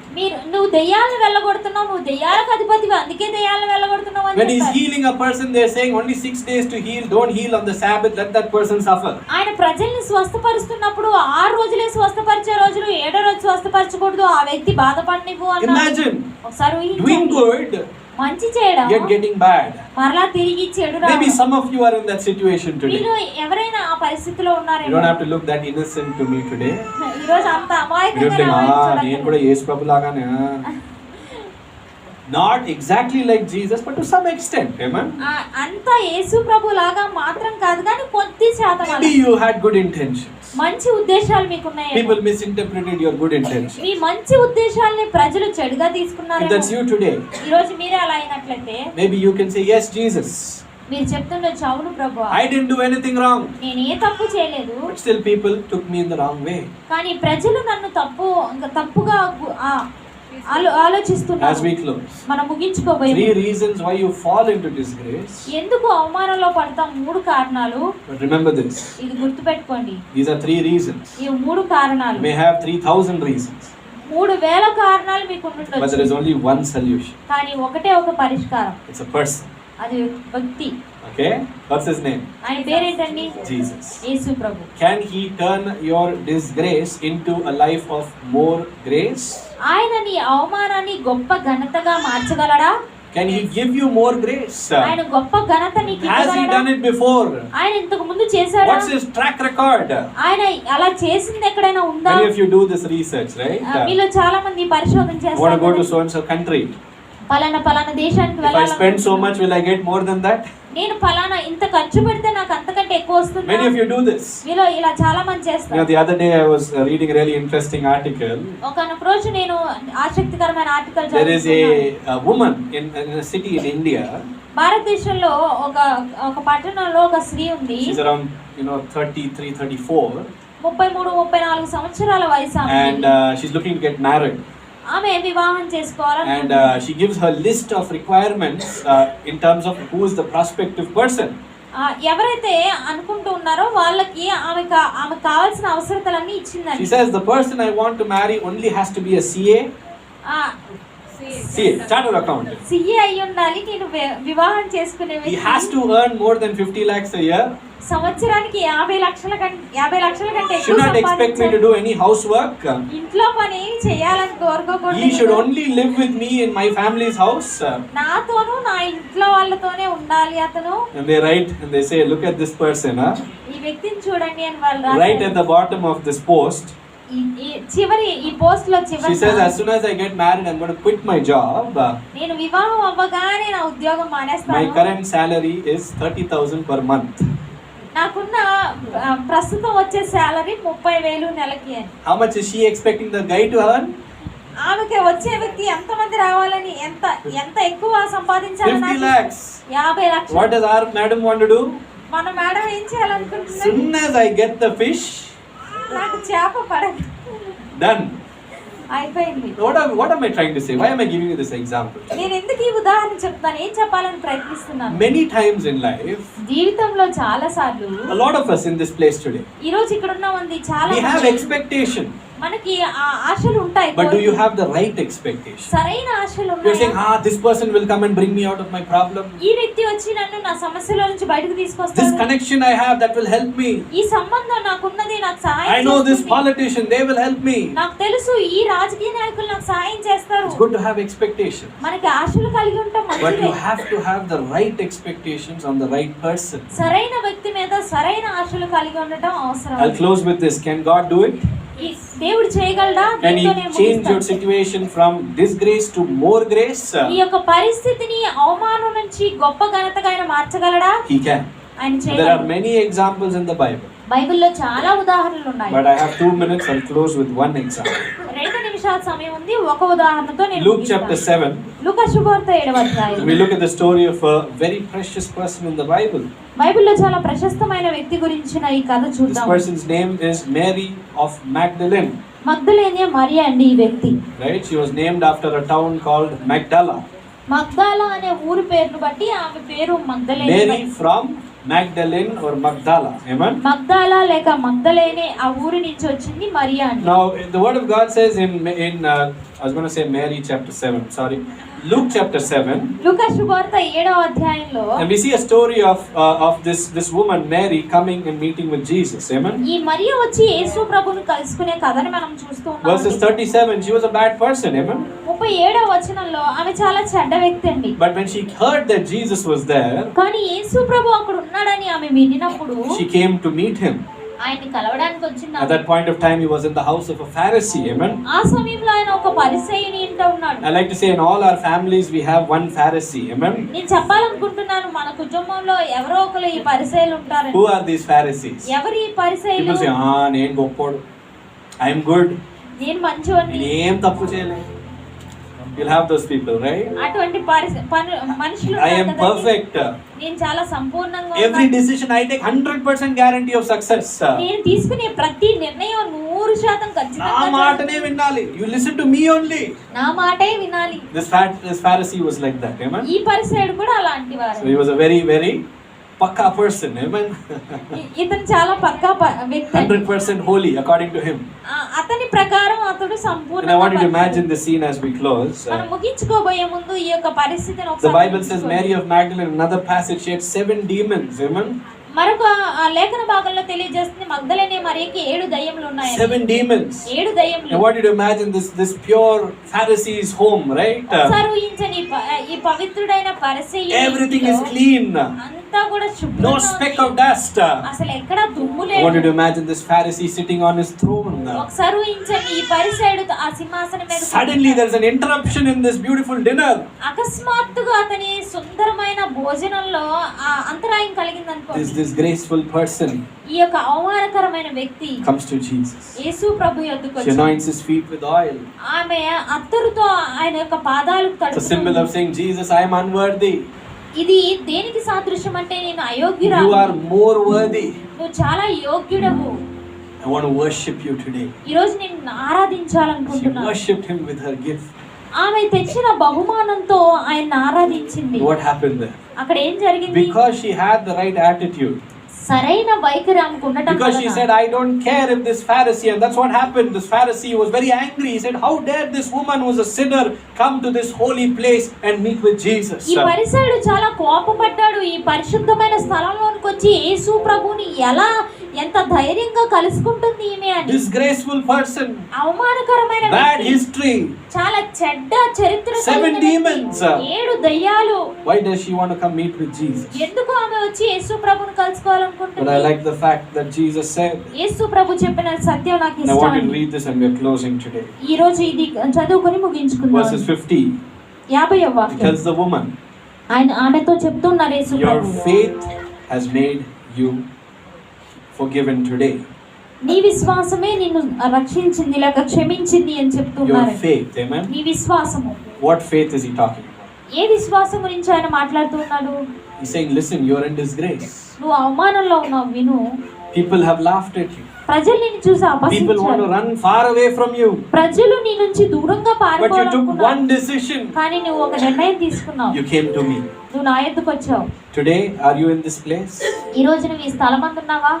నువ్వు దెయ్యాలను వెళ్ళగొడుతున్నావు, నువ్వు దెయ్యాలకు అధిపతివి, అందుకే దెయ్యాలను వెళ్ళగొడుతున్నావు అని When he's చెప్పారు. healing a person, they're saying only 6 days to heal, don't heal on the Sabbath, let that person suffer. ఆయన ప్రజల్ని స్వస్థపరుస్తున్నప్పుడు 6 రోజులే స్వస్థపరిచే రోజులు 7వ రోజు స్వస్థపరచకూడదు, ఆ వ్యక్తి బాధపడనివ్వు అన్నారు. Imagine ఒకసారి doing ఊహించండి. good మంచి చేయడం yet getting bad. మరలా తిరిగి చెడు Maybe రావడం. some of you are in that situation today. మీలో ఎవరైనా ఆ పరిస్థితిలో You ఉన్నారేమో. don't have to look that innocent to me today. ఈ రోజు అంత You don't అమాయకంగా think, నా వైపు నేను చూడకండి. కూడా యేసు ప్రభు లాగానే Not exactly like Jesus, but to some extent. Amen. అంతా యేసు ప్రభు లాగా మాత్రం కాదు కానీ కొద్ది శాతం అలా. Maybe you had good intentions. మంచి ఉద్దేశాలు మీకున్నాయి. People misinterpreted your good intentions. మీ మంచి ఉద్దేశాలని ప్రజలు చెడుగా తీసుకున్నారు. If that's you today, ఈ రోజు మీరే అలా అయినట్లయితే maybe you can say, yes, Jesus, మీరు చెప్తుండొచ్చు, అవును ప్రభువా, I didn't do anything wrong. నేను ఏ తప్పు చేయలేదు. But still people took me in the wrong way. కానీ ప్రజలు నన్ను తప్పుగా ఆలోచిస్తున్నారు. As we close, మనం ముగించుకోబోయే 3 reasons why you fall into disgrace. ఎందుకు అవమానంలో పడతాం 3 కారణాలు. But remember this. ఇది గుర్తుపెట్టుకోండి. These are 3 reasons. ఈ 3 కారణాలు. You may have 3,000 reasons. 3000 కారణాలు మీకు But there ఉండొచ్చు. is only one solution. కానీ ఒకటే ఒక పరిష్కారం. It's a person. అది వ్యక్తి. Okay? What's his name? ఆయన పేరేంటండి? Jesus. Yesu Prabhu. Can he turn your disgrace into a life of more grace? ఆయన నీ అవమానాన్ని గొప్ప ఘనతగా మార్చగలడా? Can he give you more grace? ఆయన గొప్ప ఘనత నీకు Has he ఇవ్వగలడా? done it before? ఆయన ఇంతకు ముందు చేశాడా? What's his track record? ఆయన అలా చేసింది ఎక్కడైనా ఉందా? Many of you do this research, right? మీలో చాలా మంది పరిశోధన Want to go to చేస్తారు. so and so country? పలానా దేశానికి If I spend so వెళ్ళాలి. much, will I get more than that? నేను పలానా ఇంత ఖర్చు పెడితే నాకు అంతకంటే ఎక్కువ వస్తుంది. Many of you do this. మీలో ఇలా చాలా మంది You know, చేస్తారు. the other day I was reading a really interesting article. ఒకనొక రోజు నేను ఆసక్తికరమైన ఆర్టికల్ There is చదువుతున్నాను. a woman in a city in India. భారతదేశంలో ఒక పట్టణంలో ఒక స్త్రీ ఉంది. She's around 33, 34. 33-34 సంవత్సరాల వయసు ఆమెకి. And she's looking to get married. ఆమె వివాహం And చేసుకోవాలని she gives her list of requirements in terms of who is the prospective person. ఎవరైతే అనుకుంటూ ఉన్నారో వాళ్ళకి ఆమె కావాల్సిన అవసరతలన్నీ She ఇచ్చిందండి. says the person I want to marry only has to be a CA, chartered accountant. CA అయి ఉండాలి. నేను వివాహం చేసుకునే He వ్యక్తి has to earn more than 50 lakhs a year. సంవత్సరానికి 50 లక్షల కంటే ఎక్కువ Should not expect me to సంపాదించాలి. do any housework. ఇంట్లో పని ఏం చేయాలని కోరుకోకూడదు. He should only live with me in my family's house. నాతోనూ నా ఇంట్లో వాళ్ళతోనే ఉండాలి అతను. And they write and they say, look at this person. ఈ వ్యక్తిని చూడండి అని వాళ్ళు Right at రాశారు. the bottom of this post, ఈ పోస్ట్ లో she చివరి says, as soon as I get married, I'm going to quit my job. నేను వివాహం అవ్వగానే నా ఉద్యోగం My మానేస్తాను. current salary is 30,000 per month. నాకున్న ప్రస్తుతం వచ్చే శాలరీ 30,000 నెలకి అని. How much is she expecting the guy to earn? ఆమెకి వచ్చే వ్యక్తి ఎంతమంది రావాలని ఎంత ఎక్కువ సంపాదించాలని 50 lakhs. 50 లక్షలు. What does our madam want to do? మన మేడం ఏం As చేయాలనుకుంటున్నారు? soon as I get the fish, నాకు చేప పడదు. done. అయిపోయింది. What am I trying to say? Why am I giving you this example? నేను ఎందుకు ఈ ఉదాహరణ చెప్తాను? ఏం చెప్పాలని ప్రయత్నిస్తున్నాను? Many times in life, జీవితంలో చాలా సార్లు a lot of us in this place today, ఈ రోజు ఇక్కడ ఉన్న మంది చాలా we have మంది expectation. మనకి ఆశలు ఉంటాయి. But do you have the right expectation? సరైన ఆశలు You're saying, ఉన్నాయా? this person will come and bring me out of my problem. ఈ వ్యక్తి వచ్చి నన్ను నా సమస్యల నుంచి బయటకు This తీసుకొస్తాడు. connection I have, that will help me. ఈ సంబంధం నాకున్నది నాకు సహాయం I know this చేస్తుంది. politician, they will help me. నాకు తెలుసు ఈ రాజకీయ నాయకులు నాకు సహాయం చేస్తారు. It's good to have expectation. మనకి ఆశలు కలిగి ఉంటాం But మంచిదే. you have to have the right expectations on the right person. సరైన వ్యక్తి మీద సరైన ఆశలు కలిగి ఉండటం అవసరం. I'll close with this. Can God do it? ఈ దేవుడు చేయగలడా? Can దీంతో He నేను change your ముగిస్తాను. situation from disgrace to more grace? ఈ యొక్క పరిస్థితిని అవమానం నుంచి గొప్ప ఘనతగా ఆయన మార్చగలడా? He can. ఆయన There are చేయగలడు. many examples in the Bible. బైబిల్లో చాలా ఉదాహరణలు ఉన్నాయి. But I have 2 minutes. I'll close with one example. 2 నిమిషాల సమయం ఉంది. ఒక ఉదాహరణతో నేను Luke ముగిస్తాను. chapter 7. లూకా శుభవార్త 7వ అధ్యాయం. We look at the story of a very precious person in the Bible. బైబిల్లో చాలా ప్రశస్తమైన వ్యక్తి గురించిన ఈ కథ This చూద్దాం. person's name is Mary of Magdalene. మగ్దలేనే Mariya అండి ఈ వ్యక్తి. Right? She was named after a town called Magdala. మగ్దాలా అనే ఊరి పేరును బట్టి ఆమె పేరు మగ్దలేనే. Mary from Magdalene or Magdala. Amen? మగ్దాలా లేక మగ్దలేనే ఆ ఊరి నుంచి వచ్చింది మరియా అండి. Now, the word of God says in I was going to say Mary chapter 7. Sorry. Luke chapter 7. లూకా శుభవార్త 7వ అధ్యాయంలో And we see a story of this woman Mary coming and meeting with Jesus. Amen? ఈ మరియా వచ్చి యేసు ప్రభువును కలుసుకునే కథని మనం చూస్తూ Verses ఉన్నాం. 37, she was a bad person. Amen? 37వ వచనంలో ఆమె చాలా చెడ్డ వ్యక్తి అండి. But when she heard that Jesus was there, కానీ యేసు ప్రభు అక్కడ ఉన్నాడని ఆమె వినినప్పుడు she came to meet him. ఆయన్ని కలవడానికి At వచ్చినాడు. that point of time, he was in the house of a Pharisee. Amen. ఆ సమయంలో ఆయన ఒక పరిసయ్యుని ఇంట ఉన్నాడు. I like to say in all our families, we have one Pharisee. Amen. నేను చెప్పాలనుకుంటున్నాను, మన కుటుంబంలో ఎవరో ఒకరు ఈ పరిసయ్యులు ఉంటారు. Who are these Pharisees? ఎవరు ఈ పరిసయ్యులు? People say, నేను గొప్పోడు. I am good. నేను మంచివాడిని. నేను ఏం తప్పు చేయలేదు. You'll have those people, right? అటువంటి మనుషులు I am ఉంటారు కదండి. perfect. నేను చాలా సంపూర్ణంగా Every ఉన్నాను. decision I take, 100% guarantee of success. నేను తీసుకునే ప్రతి నిర్ణయం 100% నా ఖచ్చితంగా మాటనే వినాలి. You listen to me only. నా మాటే వినాలి. This Pharisee was like that. Amen. ఈ పరిసయుడు కూడా అలాంటి So వాడు. he was a very, very pakka person. Amen. ఇతను చాలా పక్కా వ్యక్తి. 100% holy according to him. అతని ప్రకారం అతడు And I want you to సంపూర్ణంగా imagine the scene as we close. మనం ముగించుకోబోయే ముందు ఈ యొక్క పరిస్థితిని The ఒకసారి Bible says ఊహించుకోండి. Mary of Magdalene, another passage, she had 7 demons. Amen. మరొక ఆ లేఖన భాగంలో తెలియజేస్తుంది, మగ్దలేనే మరియకి 7 దయ్యములు ఉన్నాయి. 7 demons. 7 దయ్యములు. I want you to imagine this pure Pharisee's home, right? ఒకసారి ఊహించండి, ఈ పవిత్రుడైన పరిసయ్యుని Everything is ఇంట్లో clean. అంతా కూడా No శుభ్రంగా speck ఉంది. of dust. అసలు ఎక్కడ దుమ్ము I want you లేదు. to imagine this Pharisee sitting on his throne. ఒకసారి ఊహించండి, ఈ పరిసయుడు ఆ సింహాసనం మీద Suddenly there's an interruption in this beautiful dinner. అకస్మాత్తుగా అతని సుందరమైన భోజనంలో ఆ అంతరాయం కలిగింది అనుకోండి. This graceful person ఈ యొక్క అవమానకరమైన వ్యక్తి comes to Jesus. యేసు ప్రభు యొద్దకు She వచ్చి anoints his feet with oil. ఆమె అత్తరుతో ఆయన యొక్క పాదాలకు It's a symbol తడుపుతుంది. of saying, Jesus, I am unworthy. ఇది దేనికి సాదృశ్యం అంటే, నేను You అయోగ్యురాలు, are more worthy. నువ్వు చాలా యోగ్యుడవు. I want to worship you today. ఈ రోజు నేను She ఆరాధించాలనుకుంటున్నాను. worshipped him with her gift. ఆమె తెచ్చిన బహుమానంతో ఆయన ఆరాధించింది. What happened there? అక్కడ ఏం జరిగింది? Because she had the right attitude. సరైన వైఖరి ఆమెకు ఉండటం Because she వలన. said, I don't care if this Pharisee, and that's what happened. This Pharisee was very angry. He said, how dare this woman who's a sinner come to this holy place and meet with Jesus? ఈ పరిసయుడు చాలా కోపపడ్డాడు. ఈ పరిశుద్ధమైన స్థలంలోనికి వచ్చి యేసు ప్రభుని ఎంత ధైర్యంగా కలుసుకుంటుంది ఈమె అని. Disgraceful person. అవమానకరమైన Bad వ్యక్తి. history. చాలా చెడ్డ చరిత్ర 7 కలిగిన demons. వ్యక్తి. 7 దయ్యాలు. Why does she want to come meet with Jesus? ఎందుకు ఆమె వచ్చి యేసు ప్రభుని కలుసుకోవాలనుకుంటుంది? But I like the fact that Jesus said, యేసు ప్రభు చెప్పిన సత్యం నాకు and I want you to ఇష్టం. read this and we're closing today. ఈ రోజు ఇది చదువుకొని ముగించుకుందాం. Verses 50. 50వ He వాక్యం. tells the woman, ఆయన ఆమెతో చెప్తున్నారు యేసు your Prabhu, faith has made you forgiven today. నీ విశ్వాసమే నిన్ను రక్షించింది లేక క్షమించింది అని Your చెప్తున్నారు. faith, amen. నీ విశ్వాసము. What faith is he talking about? ఏ విశ్వాసం గురించి ఆయన మాట్లాడుతున్నాడు? He's saying, listen, you're in disgrace. నువ్వు అవమానంలో ఉన్నావు, విను. People have laughed at you. ప్రజలు నిన్ను చూసి People want to అపహసించారు. run far away from you. ప్రజలు నీ నుంచి దూరంగా But you took పారిపోవాలనుకున్నారు. one decision. కానీ నువ్వు ఒక నిర్ణయం తీసుకున్నావు. You came to me. నువ్వు నా ఎద్దుకు వచ్చావు. Today, are you in this place? ఈ రోజు నువ్వు ఈ స్థలం అందున్నావా?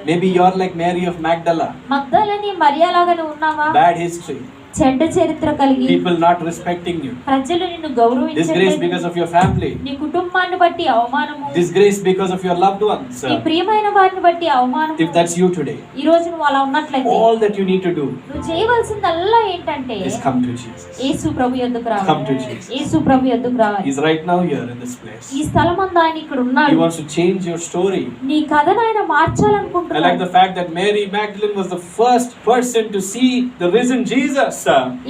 Maybe you're like Mary of Magdala. మగ్దలని మరియలాగా నువ్వు ఉన్నావా? Bad history. చెడ్డ చరిత్ర కలిగి People not respecting you. ప్రజలు నిన్ను Disgrace గౌరవించలేదు. because of your family. నీ కుటుంబాన్ని బట్టి అవమానము, Disgrace because of your loved ones. నీ ప్రియమైన వారిని బట్టి అవమానము. If that's you today, ఈ రోజు నువ్వు అలా ఉన్నట్లయితే all that you need to do నువ్వు చేయవలసిందల్లా ఏంటంటే is come to Jesus. యేసు ప్రభు యొద్దకు Come రావాలి. to Jesus. యేసు ప్రభు యొద్దకు రావాలి. He's right now here in this place. ఈ స్థలమందు ఆయన ఇక్కడ He ఉన్నాడు. wants to change your story. నీ కథను ఆయన I like మార్చాలనుకుంటున్నాడు. the fact that Mary Magdalene was the first person to see the risen Jesus.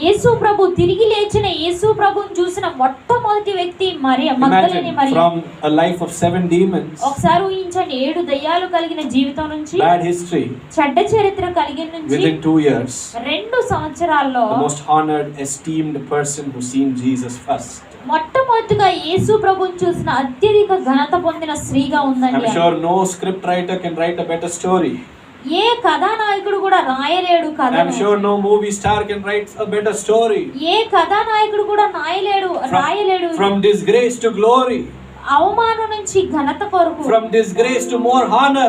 యేసు ప్రభు తిరిగి లేచిన యేసు ప్రభుని చూసిన మొట్టమొదటి వ్యక్తి మగ్దలేని Imagine Maria. from a life of 7 demons, ఒకసారి ఊహించండి, 7 దయ్యాలు కలిగిన జీవితం నుంచి, bad history, చెడ్డ చరిత్ర కలిగిన నుంచి within 2 years, 2 సంవత్సరాల్లో the most honored, esteemed person who seen Jesus first. మొట్టమొదటిగా యేసు ప్రభుని చూసిన అత్యధిక ఘనత పొందిన స్త్రీగా ఉందండి. I'm sure no script writer can write a better story. ఏ కథానాయకుడు కూడా రాయలేడు కథ. I'm sure no movie star can write a better story. ఏ కథానాయకుడు కూడా రాయలేడు. From disgrace to glory. అవమానం నుంచి ఘనత కొరకు, From disgrace to more honor.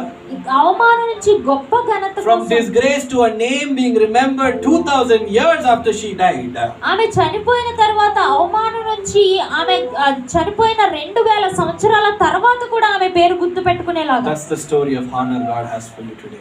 అవమానం నుంచి గొప్ప ఘనత From కోసం, disgrace to a name being remembered 2000 years after she died. ఆమె చనిపోయిన తర్వాత అవమానం నుంచి ఆమె చనిపోయిన 2000 సంవత్సరాల తర్వాత కూడా ఆమె పేరు గుర్తు పెట్టుకునేలాగా. That's the story of honor God has for you today.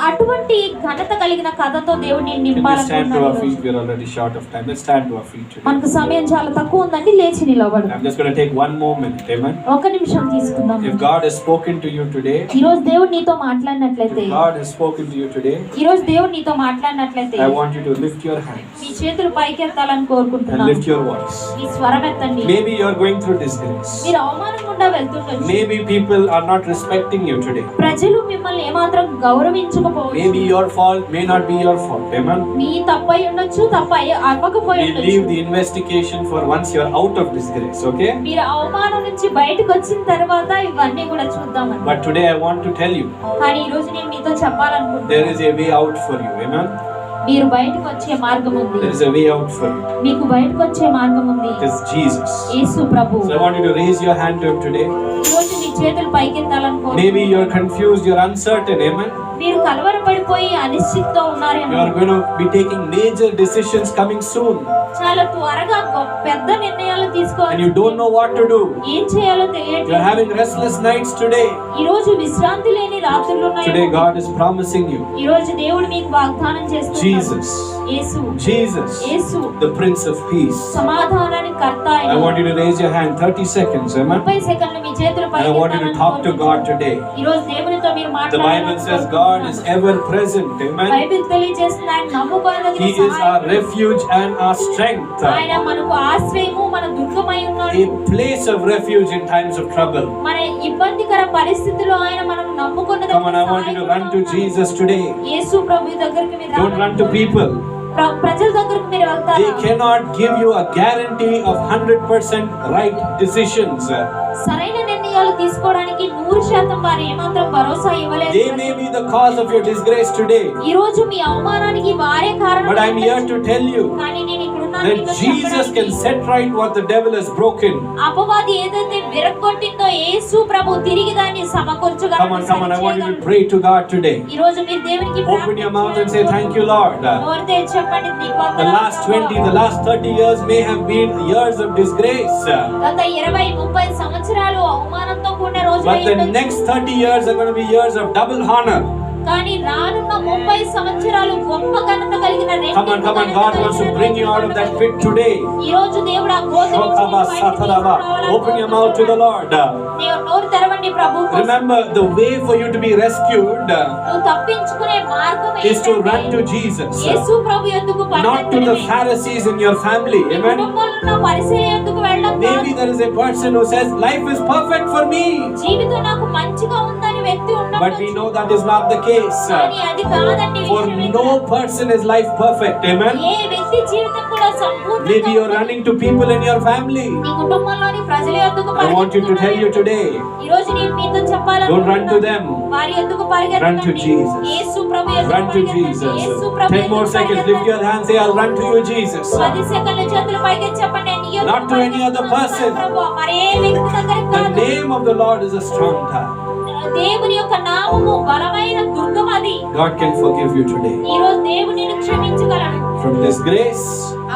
అటువంటి ఘనత కలిగిన కథతో దేవుడిని Can we stand to our నింపాలనుకుంటున్నాడు. feet? We're already short of time. Let's stand to our feet today. మనకు సమయం చాలా తక్కువ ఉందండి, లేచి నిలబడు. I'm just going to take one moment. Amen. ఒక నిమిషం తీసుకుందాం. If God has spoken to you today, ఈ రోజు దేవుడు నీతో మాట్లాడినట్లయితే, if God has spoken to you today, ఈ రోజు దేవుడు నీతో మాట్లాడినట్లయితే, I want you to lift your hands మీ చేతులు పైకెత్తాలని and కోరుకుంటున్నాను. lift your voice. మీ స్వరం ఎత్తండి. Maybe you are going through disgrace. మీరు అవమానం గుండా వెళ్తుండొచ్చు. Maybe people are not respecting you today. ప్రజలు మిమ్మల్ని ఏమాత్రం గౌరవించకపోవచ్చు. Maybe your fault may not be your fault. Amen. మీ తప్పై ఉండొచ్చు, తప్పై అవ్వకపోయి We ఉండొచ్చు. leave the investigation for once you are out of disgrace, okay? మీరు అవమానం నుంచి బయటకు వచ్చిన తర్వాత ఇవన్నీ కూడా చూద్దామని. But today I want to tell you, కానీ ఈ రోజు నేను మీతో చెప్పాలనుకుంటున్నాను, there is a way out for you. Amen. మీరు బయటకు వచ్చే మార్గం ఉంది. There is a way out for you. మీకు బయటకు వచ్చే మార్గం ఉంది. It is Jesus. Yesu Prabhu. So I want you to raise your hand to him today. ఈ రోజు నీ చేతులు పైకెత్తాలనుకో. Maybe you are confused, you are uncertain. Amen. మీరు కలవరపడిపోయి అనిశ్చితతో ఉన్నారేమో. You are going to be taking major decisions coming soon, చాలా త్వరగా పెద్ద నిర్ణయాలు తీసుకోవాలి. and you don't know what to do. ఏం చేయాలో You are తెలియట్లేదు. having restless nights today. ఈ రోజు విశ్రాంతి లేని రాత్రులు ఉన్నాయి. Today God is promising you ఈ రోజు దేవుడు మీకు వాగ్దానం చేస్తున్నాడు. Jesus. Yesu. Jesus, Yesu the Prince of Peace. సమాధానానికి కర్త ఆయన. I want you to raise your hand 30 seconds. Amen. 30 సెకన్లు మీ చేతులు And I want you to talk to God today. ఈ రోజు దేవునితో మీరు The Bible says God is ever present. Amen. Bible తెలియజేస్తుంది ఆయన నమ్ముకొనదగిన He is our refuge and our strength. ఆయన మనకు ఆశ్రయము, మన దుర్గమై ఉన్నాడు. A place of refuge in times of trouble. మన ఇబ్బందికర పరిస్థితుల్లో ఆయన మనం నమ్ముకొన్నదగిన Come on, I want you to run to Jesus today. యేసు ప్రభు దగ్గరికి మీరు Don't run to people. ప్రజల దగ్గరికి మీరు వెళ్తారా? They cannot give you a guarantee of 100% right decisions. సరైన నిర్ణయాలు తీసుకోవడానికి 100% వారు ఏమాత్రం భరోసా ఇవ్వలేదు. They may be the cause of your disgrace today. ఈ రోజు మీ అవమానానికి వారే కారణం. But I'm here to tell you కానీ నేను ఇక్కడ ఉన్నాను that మీతో Jesus can చెప్పడానికి. set right what the devil has broken. అపవాది ఏదైతే విరగొట్టిందో యేసు ప్రభు తిరిగి దాన్ని సమకూర్చగలడు. Come on, I want you to pray to God today. ఈ రోజు మీరు దేవునికి Open your mouth and say, thank you, Lord. నోరు తెరిచి చెప్పండి, నీకు The వందనాలు last ప్రభువా. 20, the last 30 years may have been years of disgrace. గత 20-30 సంవత్సరాలు అవమానంతో కూడిన రోజులు But the ఉండొచ్చు. next 30 years are going to be years of double honor. కానీ రానున్న 30 సంవత్సరాలు గొప్ప ఘనత కలిగిన Come on, God wants to bring you out of that pit today. ఈ రోజు దేవుడు ఆ గోతి నుంచి నిన్ను బయటికి తీసుకురావాలనుకుంటున్నాడు. Open your mouth to the Lord. దేవుడు నోరు తెరవండి ప్రభు కోసం. Remember, the way for you to be rescued నువ్వు తప్పించుకునే మార్గం is to run ఏంటంటే to Jesus, Yesu Prabhu యందుకు not to the పరిగెత్తడమే. Pharisees in your family. నీ Amen. కుటుంబంలో ఉన్న పరిసయ్యుల యందుకు వెళ్ళడం Maybe కాదు. there is a person who says, life is perfect for me. జీవితం నాకు మంచిగా ఉందని వ్యక్తి But we ఉండొచ్చు. know that is not the case. కానీ అది కాదండి For విషయం no ఇక్కడ. person is life perfect. Amen. ఏ వ్యక్తి జీవితం కూడా సంపూర్ణంగా Maybe you're ఉండదు. running to people in your family. నీ కుటుంబంలోని ప్రజల యందుకు I want you to tell you today, ఈ రోజు నేను మీతో చెప్పాలనుకుంటున్నాను. don't run to them. వారి యందుకు Run to పరిగెత్తకండి. Jesus. Yesu Prabhu యందుకు Run to పరిగెత్తండి. Jesus. Yesu Prabhu 10 more యందుకు seconds. Lift your పరిగెత్తండి. hand. Say, I'll run to you, Jesus. 10 సెకన్ల చేతులు పైకి చెప్పండి. నీ యందుకు Not to any other person. పరిగెత్తుతున్నాను ప్రభు. మరి ఏ వ్యక్తి దగ్గరికి The కాదు. name of the Lord is a strong tower. దేవుని యొక్క నామము బలమైన దుర్గం అది. God can forgive you today. ఈ రోజు దేవుడు నిన్ను క్షమించగలడు. From disgrace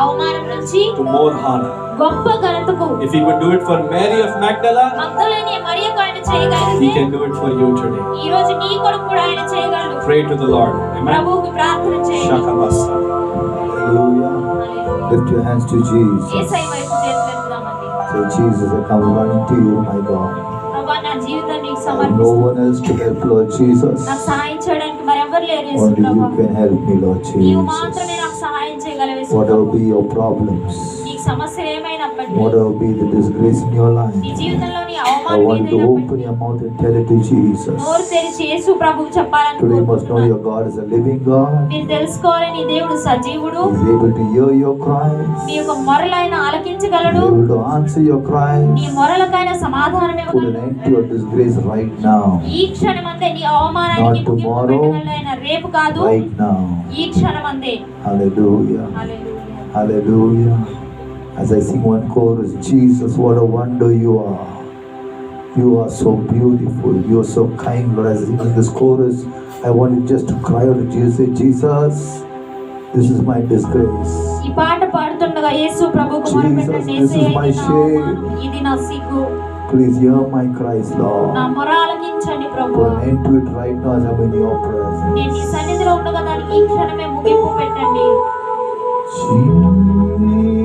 అవమానం నుంచి to more honor. గొప్ప ఘనతకు. If He would do it for Mary of Magdala, మగ్దలేని మరియకు ఆయన He చేయగలిగితే can do it for you today. ఈ రోజు నీ కొరకు కూడా ఆయన చేయగలడు. Pray to the Lord. Amen. ప్రభువుకి ప్రార్థన చేయండి. Shakabasa. Hallelujah. Lift your hands to Jesus. యేసయ్య వైపు చేతులు ఎత్తుదామండి. Say, Jesus, I come running to you, my God. ప్రభువా, నా జీవితాన్ని నీకు No సమర్పిస్తున్నాను. one else to help, Lord Jesus. నాకు సహాయం చేయడానికి మరెవరు లేరు యేసు Only ప్రభువా. you can help me, Lord నీవు మాత్రమే Jesus. నాకు సహాయం చేయగలవు యేసు Whatever ప్రభువా. be your problems, నీకు సమస్యలు ఏమైనప్పటికీ, whatever be the disgrace in your నీ life, జీవితంలోని I అవమానం want you to ఏదైనప్పటికీ open your mouth and tell it to Jesus. నోరు తెరిచి యేసు ప్రభువు చెప్పాలని Today you must know కోరుకుంటున్నాను. your God is a living God. మీరు తెలుసుకోవాలి, నీ దేవుడు సజీవుడు. He is able to hear your cries. మీ యొక్క మొరలైన He is ఆలకించగలడు. able to answer your నీ cries. మొరలకైన సమాధానం Put an ఇవ్వగలడు. end to your disgrace right now. ఈ క్షణమందే నీ అవమానానికి Not ముగింపు tomorrow. పెట్టగలడు ఆయన. రేపు కాదు, Right now. ఈ క్షణమందే. Hallelujah. Hallelujah. Hallelujah. As I sing one chorus, Jesus, what a wonder you are. You are so beautiful. You are so kind, Lord. As I sing this chorus, I want you just to cry out to Jesus, say, Jesus, this is my disgrace. ఈ పాట పాడుతుండగా యేసు ప్రభువుకు మొరపెట్టండి. Jesus, this is Yesayya, my ఇది నా shame. అవమానం, ఇది నా సిగ్గు. Please hear my cries, Lord. నా మొర ఆలకించండి ప్రభు. Put an end to it right now as I'm in your నేను నీ presence. సన్నిధిలో ఉండగా దానికి ఈ క్షణమే ముగింపు పెట్టండి. Jesus.